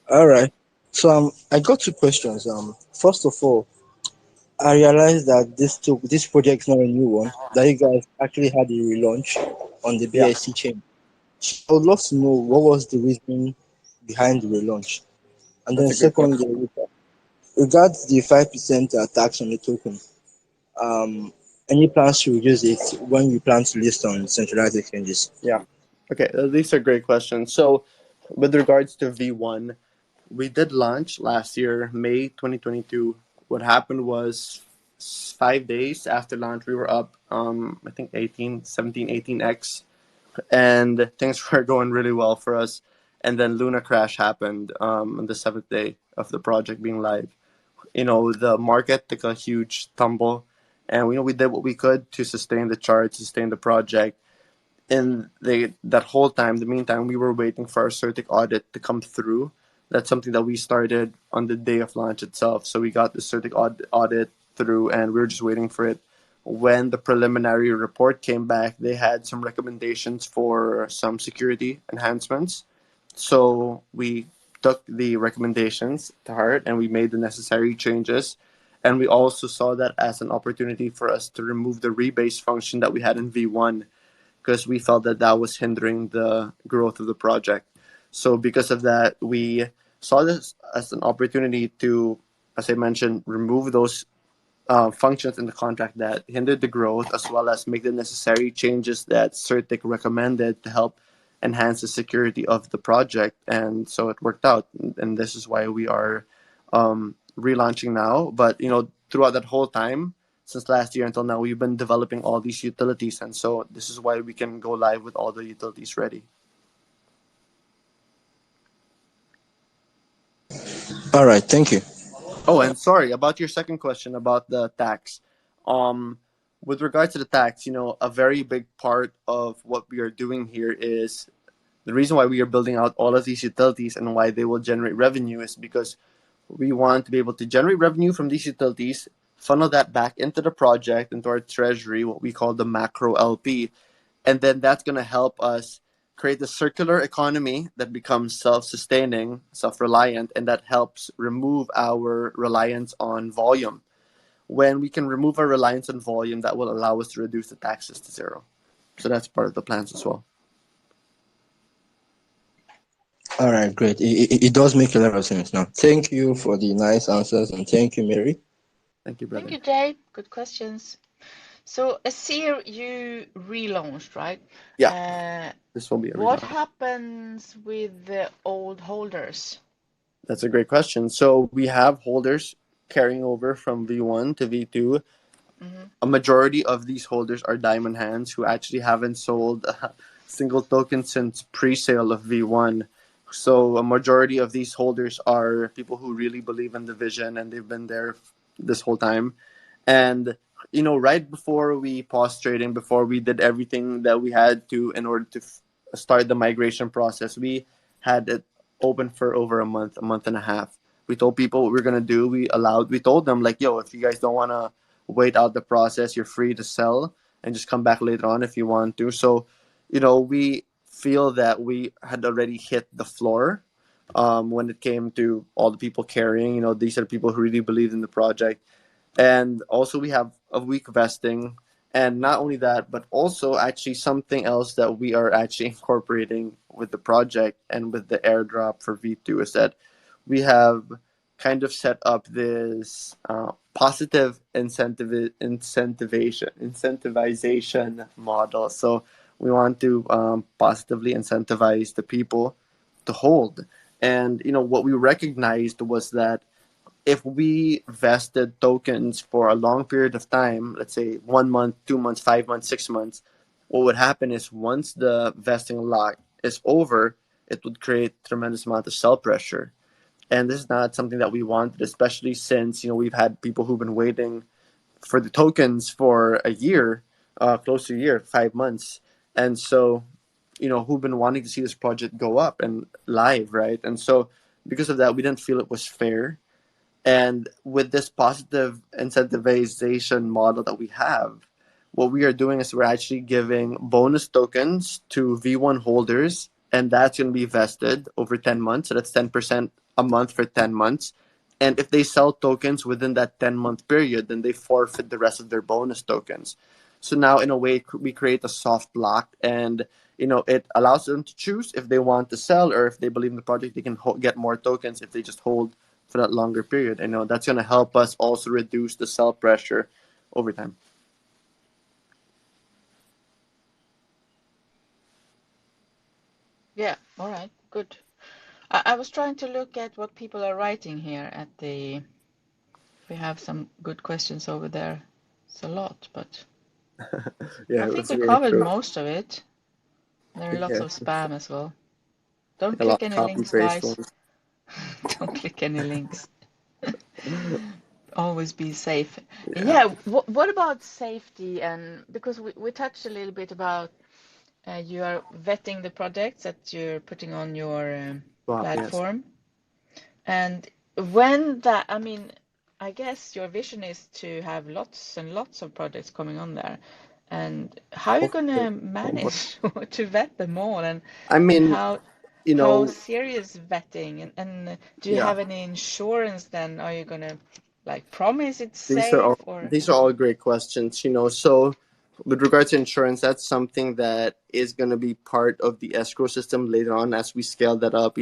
All right. So I got 2 questions. First of all, I realized that this project is not a new one. That you guys actually had a relaunch on the Yeah, BSC chain. So I would love to know what was the reason behind the relaunch. And that's then a good question. secondly, regards the 5% tax on the token. Um, any plans to reduce it when you plan to list on centralized exchanges? Yeah. Okay, these are great questions. So, with regards to V1, we did launch last year, May 2022. What happened was 5 days after launch, we were up, I think 18, 17, 18x, and things were going really well for us. And then Luna crash happened on the 7th day of the project being live. The market took a huge tumble, and we did what we could to sustain the chart, sustain the project. And that whole time, the meantime, we were waiting for our CERTIC audit to come through. That's something that we started on the day of launch itself. So we got the CERTIC audit through, and we were just waiting for it. When the preliminary report came back, they had some recommendations for some security enhancements. So we took the recommendations to heart and we made the necessary changes. And we also saw that as an opportunity for us to remove the rebase function that we had in V1, because we felt that that was hindering the growth of the project. So because of that, we saw this as an opportunity to, as I mentioned, remove those functions in the contract that hindered the growth, as well as make the necessary changes that CERTIC recommended to help enhance the security of the project. And so it worked out. And this is why we are relaunching now. But, throughout that whole time, since last year until now, we've been developing all these utilities. And so this is why we can go live with all the utilities ready. All right. Thank you. Oh, and sorry about your second question about the tax. Um, with regards to the tax, a very big part of what we are doing here is the reason why we are building out all of these utilities and why they will generate revenue is because we want to be able to generate revenue from these utilities, funnel that back into the project, into our treasury, what we call the macro LP, and then that's going to help us create a circular economy that becomes self-sustaining, self-reliant, and that helps remove our reliance on volume. when we can remove our reliance on volume, that will allow us to reduce the taxes to zero. So that's part of the plans as well. All right, great. It does make a lot of sense now. Thank you for the nice answers, and thank you, Mary. Thank you, Thank brother. you, Jay. Good questions. So, Asir, you relaunched, right? Yeah, Uh, this will be a what relaunch. happens with the old holders? That's a great question. So we have holders carrying over from V1 to V2. Mm-hmm. A majority of these holders are diamond hands who actually haven't sold a single token since pre-sale of V1. So a majority of these holders are people who really believe in the vision and they've been there this whole time. And right before we paused trading, before we did everything that we had to in order to start the migration process, we had it open for over a month and a half. We told people what we are gonna do. We told them like, yo, if you guys don't wanna wait out the process, you're free to sell and just come back later on if you want to. So, we feel that we had already hit the floor when it came to all the people carrying. These are people who really believe in the project, and also we have a week vesting. And not only that, but also actually something else that we are actually incorporating with the project and with the airdrop for V2 is that we have kind of set up this positive incentivization model. So we want to positively incentivize the people to hold. And what we recognized was that if we vested tokens for a long period of time, let's say 1 month, 2 months, 5 months, 6 months, what would happen is once the vesting lock is over, it would create tremendous amount of sell pressure. And this is not something that we wanted, especially since we've had people who've been waiting for the tokens for a year, close to a year, 5 months, and so who've been wanting to see this project go up and live, right? And so because of that, we didn't feel it was fair. And with this positive incentivization model that we have, what we are doing is we're actually giving bonus tokens to V1 holders, and that's going to be vested over 10 months. So that's 10% a month for 10 months. And if they sell tokens within that 10-month period, then they forfeit the rest of their bonus tokens. So now, in a way, we create a soft lock, and it allows them to choose if they want to sell, or if they believe in the project, they can get more tokens if they just hold for that longer period. That's going to help us also reduce the sell pressure over time. Yeah, all right, good. I was trying to look at what people are writing here we have some good questions over there. It's a lot, but Yeah, I think let's we go covered through. most of it. There are lots Yeah, of spam as well. Don't a lot click of any copy links, paste guys. ones. Don't click any links. Always be safe. Yeah, what about safety? And because we touched a little bit about you are vetting the projects that you're putting on your Swap, yes. platform. And when that, I mean, I guess your vision is to have lots and lots of projects coming on there. And how are you going Hopefully, to onboard. manage to vet them all? I And mean, you how know, serious vetting? And do you yeah. have any insurance then? Are you going to like promise it's These are safe all or? these are all great questions. So with regards to insurance, that's something that is going to be part of the escrow system later on as we scale that up.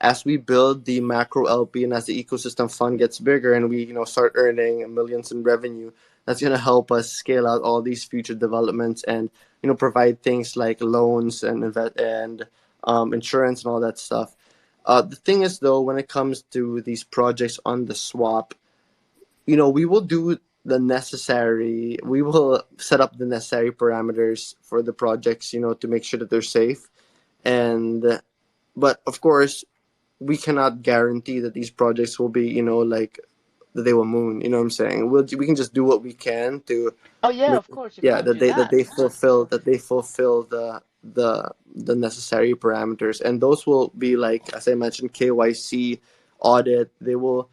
As we build the macro LP and as the ecosystem fund gets bigger and we start earning millions in revenue, that's going to help us scale out all these future developments and provide things like loans and insurance and all that stuff. The thing is though, when it comes to these projects on the swap, we will do we will set up the necessary parameters for the projects, to make sure that they're safe. And, but of course, we cannot guarantee that these projects will be, like, that they will moon. You know what I'm saying? We can just do what we can to Oh yeah, make, of course you yeah, can't do that, but that they fulfill the necessary parameters, and those will be like, as I mentioned, KYC audit. They will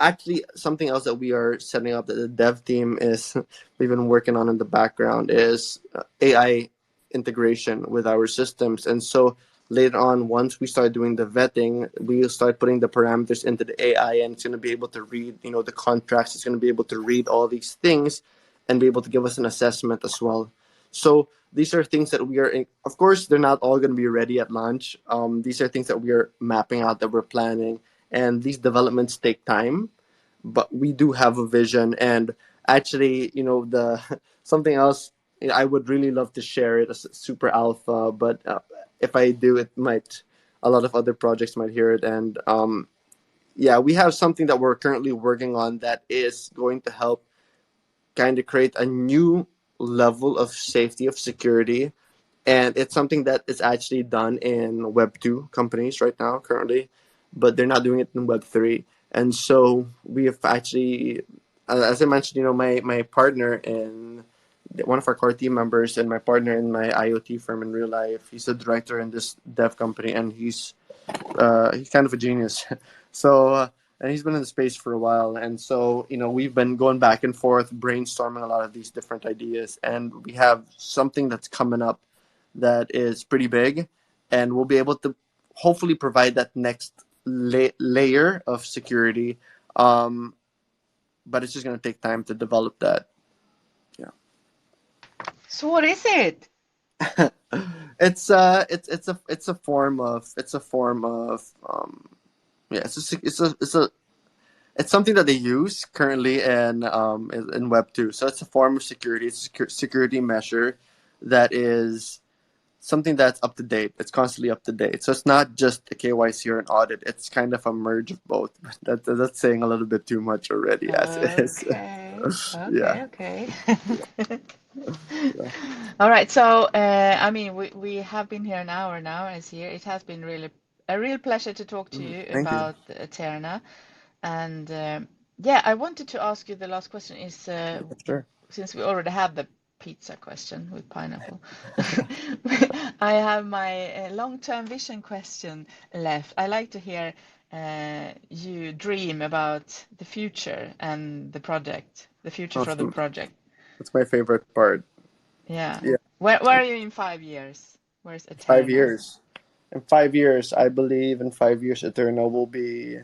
actually, something else that we are setting up that the dev team is we've been working on in the background is AI integration with our systems. And so later on, once we start doing the vetting, we'll start putting the parameters into the AI, and it's going to be able to read, the contracts. It's going to be able to read all these things and be able to give us an assessment as well. So these are things that we are, of course, they're not all going to be ready at launch. These are things that we are mapping out, that we're planning, and these developments take time, but we do have a vision. And actually, the something else, I would really love to share it as super alpha, but if I do, it might, a lot of other projects might hear it. And yeah, we have something that we're currently working on that is going to help kind of create a new level of safety, of security. And it's something that is actually done in Web 2 companies right now currently, but they're not doing it in Web 3. And so we have actually, as I mentioned, my partner in one of our core team members, and my partner in my IoT firm in real life, he's a director in this dev company, and he's kind of a genius. So and he's been in the space for a while, and so we've been going back and forth, brainstorming a lot of these different ideas, and we have something that's coming up that is pretty big, and we'll be able to hopefully provide that next layer of security. But it's just going to take time to develop that. Yeah. So what is it? It's a form of yeah, it's something that they use currently in Web 2. So it's a form of security. It's a security measure that is something that's up to date. It's constantly up to date. So it's not just a KYC or an audit. It's kind of a merge of both. That's saying a little bit too much already, as it is. Okay. Yeah. Okay. Yeah. All right. So, I mean, we have been here an hour now, as here. It has been really a real pleasure to talk to you Thank you. about Aeterna. And yeah, I wanted to ask you, the last question is, Sure. since we already have the pizza question with pineapple, I have my long-term vision question left. I like to hear you dream about the future and the project, the future for the Awesome. project. That's my favorite part. Yeah. Yeah. Where are you in 5 years? Where's 5 Aeterna? years. In 5 years, I believe in 5 years, Eterna will be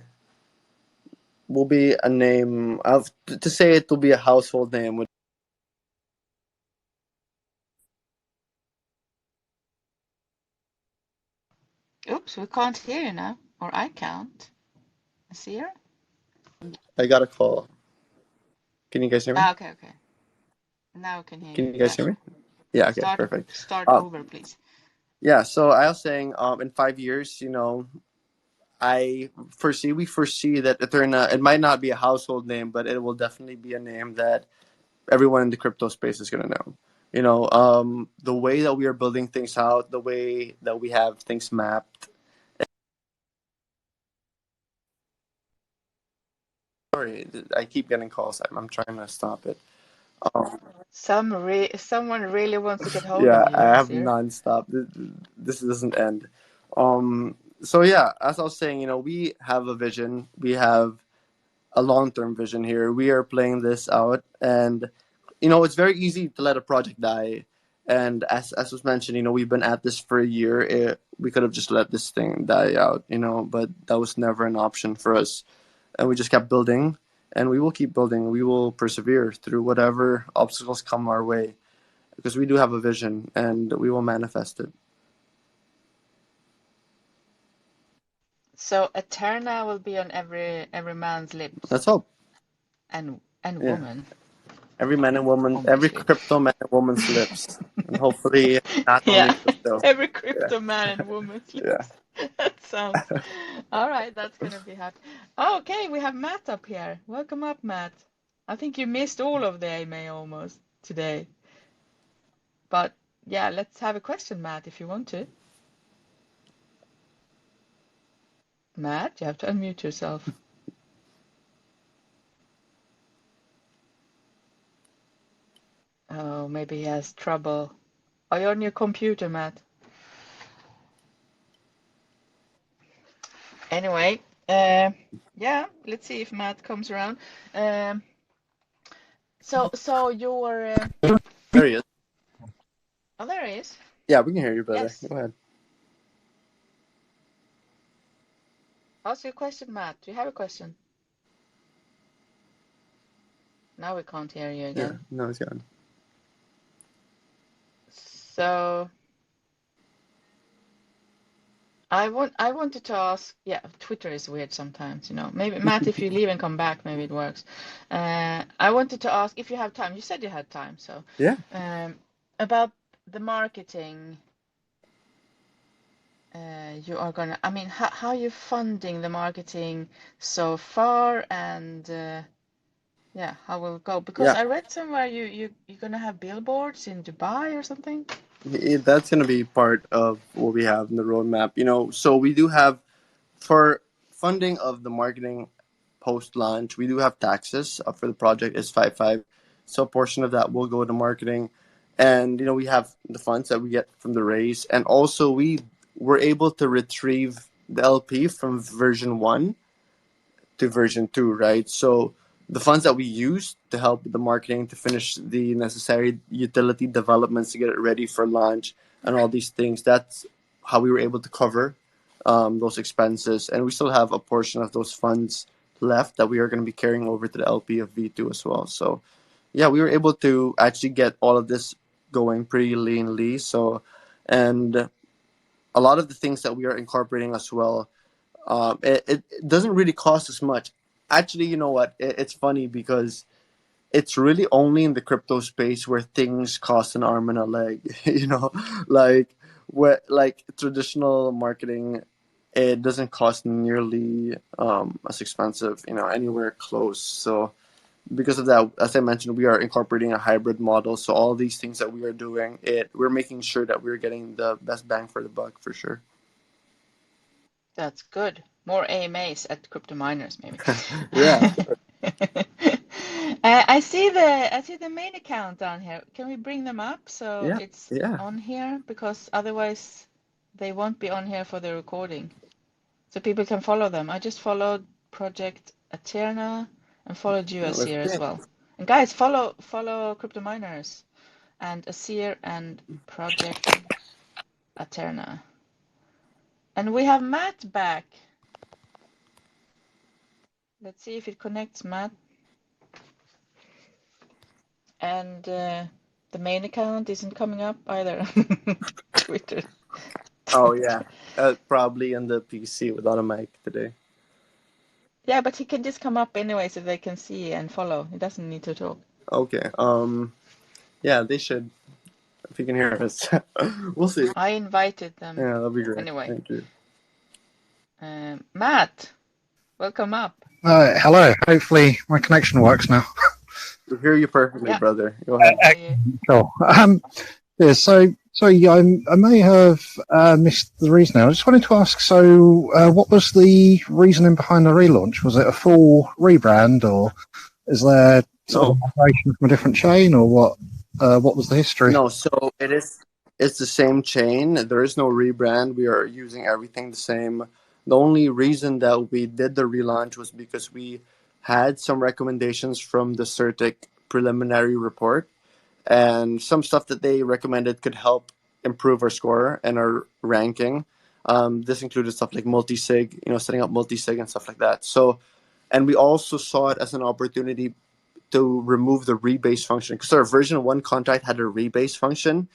a name of, to say it will be a household name. Oops, we can't hear you now. Or I can't. See her? I got a call. Can you guys hear me? Ah, okay. Now I can hear Can you. you guys Yeah. hear me? Yeah. Okay. Start Perfect. start Um. over, please. Yeah. So I was saying, in 5 years, we foresee that Eterna, it might not be a household name, but it will definitely be a name that everyone in the crypto space is gonna know. The way that we are building things out, the way that we have things mapped. Sorry, I keep getting calls. I'm trying to stop it. Um, Someone really wants to get hold of yeah, I you, have Asir. nonstop. This doesn't end. So yeah, as I was saying, we have a vision. We have a long-term vision here. We are playing this out, and it's very easy to let a project die. And as was mentioned, we've been at this for a year. We could have just let this thing die out, but that was never an option for us. And we just kept building, and we will keep building. We will persevere through whatever obstacles come our way, because we do have a vision, and we will manifest it. So Aeterna will be on every man's Let's lips hope. and Yeah, woman, every man and woman, every obviously. crypto man and woman's lips, and hopefully not only Yeah, crypto. every Yeah, crypto man and woman's yeah. lips. That sounds all right. That's gonna be hot. Oh, okay, we have Matt up here. Welcome up, Matt. I think you missed all of the AMA almost today. But yeah, let's have a question, Matt, if you want to. Matt, you have to unmute yourself. Oh, maybe he has trouble. Are you on your computer, Matt? Anyway, yeah, let's see if Matt comes around. Um, so your There he is. oh, there he is. Yeah, we can hear you, brother. Yes. Go ahead. Ask your question, Matt. Do you have a question? Now we can't hear you Yeah, again. no, it's gone. So I wanted to ask. Yeah, Twitter is weird sometimes, you know. Maybe Matt, if you leave and come back, maybe it works. I wanted to ask if you have time. You said you had time, so Yeah. about the marketing. You are gonna. I mean, how are you funding the marketing so far, and yeah, how will it go? Because Yeah, I read somewhere you're gonna have billboards in Dubai or something. that's going to be part of what we have in the roadmap. So we do have, for funding of the marketing post launch, we do have taxes for the project is 5.5. So a portion of that will go to marketing, and we have the funds that we get from the raise, and also we were able to retrieve the LP from version 1 to version 2, right? So the funds that we used to help with the marketing to finish the necessary utility developments to get it ready for launch and all these things, that's how we were able to cover those expenses. And we still have a portion of those funds left that we are going to be carrying over to the LP of V2 as well. So yeah, we were able to actually get all of this going pretty leanly. So, and a lot of the things that we are incorporating as well, it doesn't really cost as much. Actually, you know what? It's funny because it's really only in the crypto space where things cost an arm and a leg. Like where like traditional marketing, it doesn't cost nearly as expensive. Anywhere close. So because of that, as I mentioned, we are incorporating a hybrid model. So all these things that we are doing, we're making sure that we're getting the best bang for the buck for sure. That's good. More AMAs at crypto miners, maybe. Yeah. I see the main account down here. Can we bring them up so Yeah. it's Yeah. on here? Because otherwise they won't be on here for the recording. So people can follow them. I just followed Project Aeterna and followed you, No, that's Asir, as great. well. And guys, follow crypto miners and Asir and Project Aeterna. And we have Matt back. Let's see if it connects, Matt. And the main account isn't coming up either. Twitter. Oh yeah, probably on the PC without a mic today. Yeah, but he can just come up anyway so they can see and follow. He doesn't need to talk. Okay. Yeah, they should. If you can hear us, we'll see. I invited them Yeah, that'll be great. anyway. Thank you. Matt, welcome up. Hello. Hopefully my connection works now. We hear you perfectly, Yeah. brother. Go ahead. Cool. Yeah, so sorry, I may have missed the reason. I just wanted to ask. So, what was the reasoning behind the relaunch? Was it a full rebrand, or is there sort of operation from a different chain, or what? What was the history? No, so it is. It's the same chain. There is no rebrand. We are using everything the same. The only reason that we did the relaunch was because we had some recommendations from the CertIC preliminary report, and some stuff that they recommended could help improve our score and our ranking. This included stuff like multi-sig, setting up multi-sig and stuff like that. So, and we also saw it as an opportunity to remove the rebase function, because our version 1 contract had a rebase function.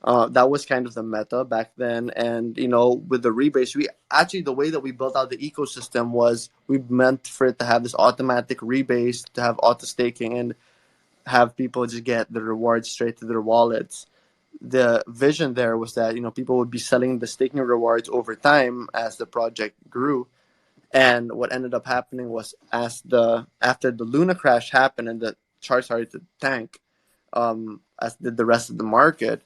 That was kind of the meta back then. And, with the rebase, we actually, the way that we built out the ecosystem was we meant for it to have this automatic rebase, to have auto staking, and have people just get the rewards straight to their wallets. The vision there was that people would be selling the staking rewards over time as the project grew. And what ended up happening was, after the Luna crash happened and the chart started to tank, as did the rest of the market,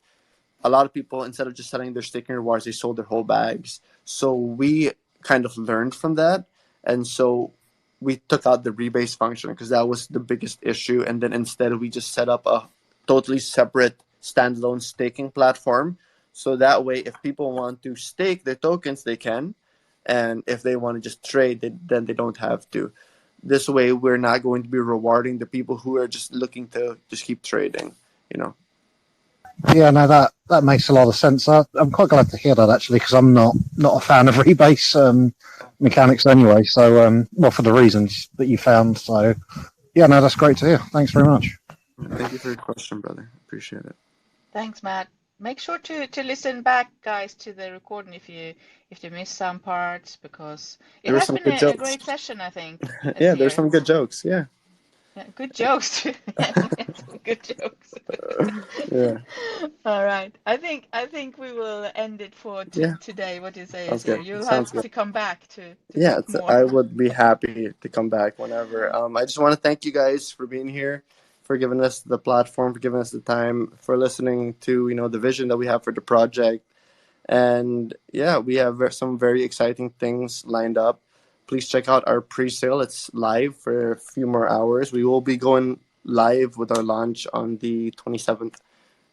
a lot of people, instead of just selling their staking rewards, they sold their whole bags. So we kind of learned from that, and so we took out the rebase function because that was the biggest issue. And then instead, we just set up a totally separate standalone staking platform. So that way, if people want to stake their tokens, they can, and if they want to just trade, then they don't have to. This way, we're not going to be rewarding the people who are just looking to just keep trading. Yeah, no, that makes a lot of sense. I'm quite glad to hear that, actually, because I'm not a fan of rebase. mechanics anyway. So, well, for the reasons that you found. So, yeah, no, that's great to hear. Thanks very much. Thank you for your question, brother. Appreciate it. Thanks, Matt. Make sure to listen back, guys, to the recording if you miss some parts, because it There were has some been good a jokes. great session, I think, Yeah, there's Asir. some good jokes. Yeah. Yeah, good jokes. Some good jokes. Yeah. All right. I think we will end it for Yeah. today. What do you say, Sounds Asir? good. You'll have Sounds good. to come back to Yeah, talk more. I would be happy to come back whenever. I just want to thank you guys for being here, for giving us the platform, for giving us the time, for listening to the vision that we have for the project, and yeah, we have some very exciting things lined up. Please check out our pre-sale. It's live for a few more hours. We will be going live with our launch on the 27th.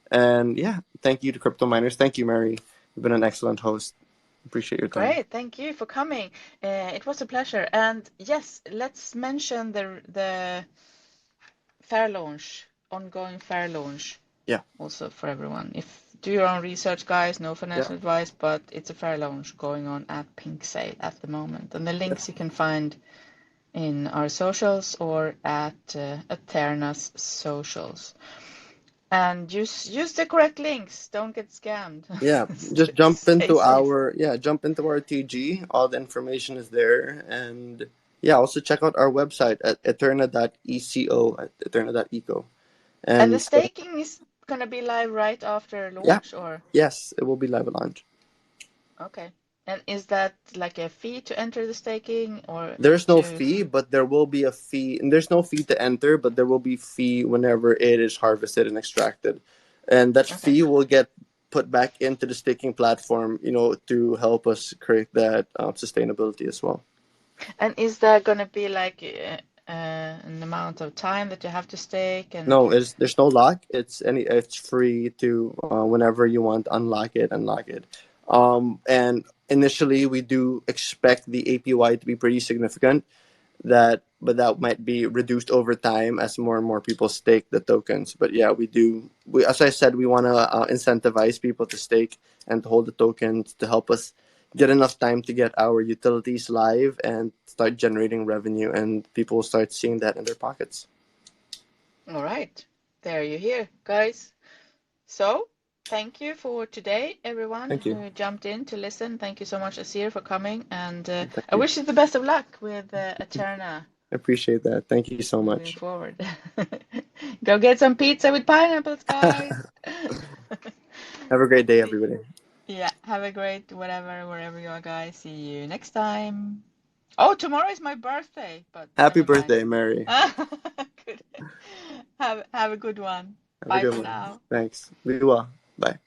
And yeah, thank you to crypto miners. Thank you, Mary. You've been an excellent host. Appreciate your time. Great, thank you for coming. It was a pleasure. And yes, let's mention the fair launch, ongoing fair launch. Yeah. Also for everyone. Do your own research, guys. No Yeah. financial advice, but it's a fair launch going on at Pink Sale at the moment. And the links you can find in our socials or at Aeterna's socials. And use the correct links. Don't get scammed. Yeah, just jump Stay into safe. our TG. All the information is there, and yeah, also check out our website at eterna.eco at eterna.eco. And the And so, staking is gonna be live right after yeah, launch, or yes, it will be live at launch. okay. And is that like a fee to enter the staking or There's no to fee, but there will be a fee, and there's no fee to enter, but there will be fee whenever it is harvested and extracted, and that okay. fee will get put back into the staking platform, to help us create that sustainability as well. And is there gonna be like an amount of time that you have to stake and No, there's no lock. It's free to whenever you want unlock it. And initially we do expect the APY to be pretty significant. But that might be reduced over time as more and more people stake the tokens. But yeah, as I said, we want to incentivize people to stake and to hold the tokens to help us get enough time to get our utilities live and start generating revenue, and people will start seeing that in their pockets. all right. There you hear, guys. So thank you for today, everyone Thank you. who jumped in to listen. Thank you so much, Asir, for coming. And Thank I you. wish you the best of luck with Aeterna I appreciate that. Thank you so moving much. forward. Go get some pizza with pineapples, guys. Have a great day, everybody. Yeah, have a great wherever you are, guys. See you next time. Oh, tomorrow is my birthday, but Happy never mind. birthday, Mary. Good. Have a good one. Have a Bye good for one. now. Thanks. Be well. Bye.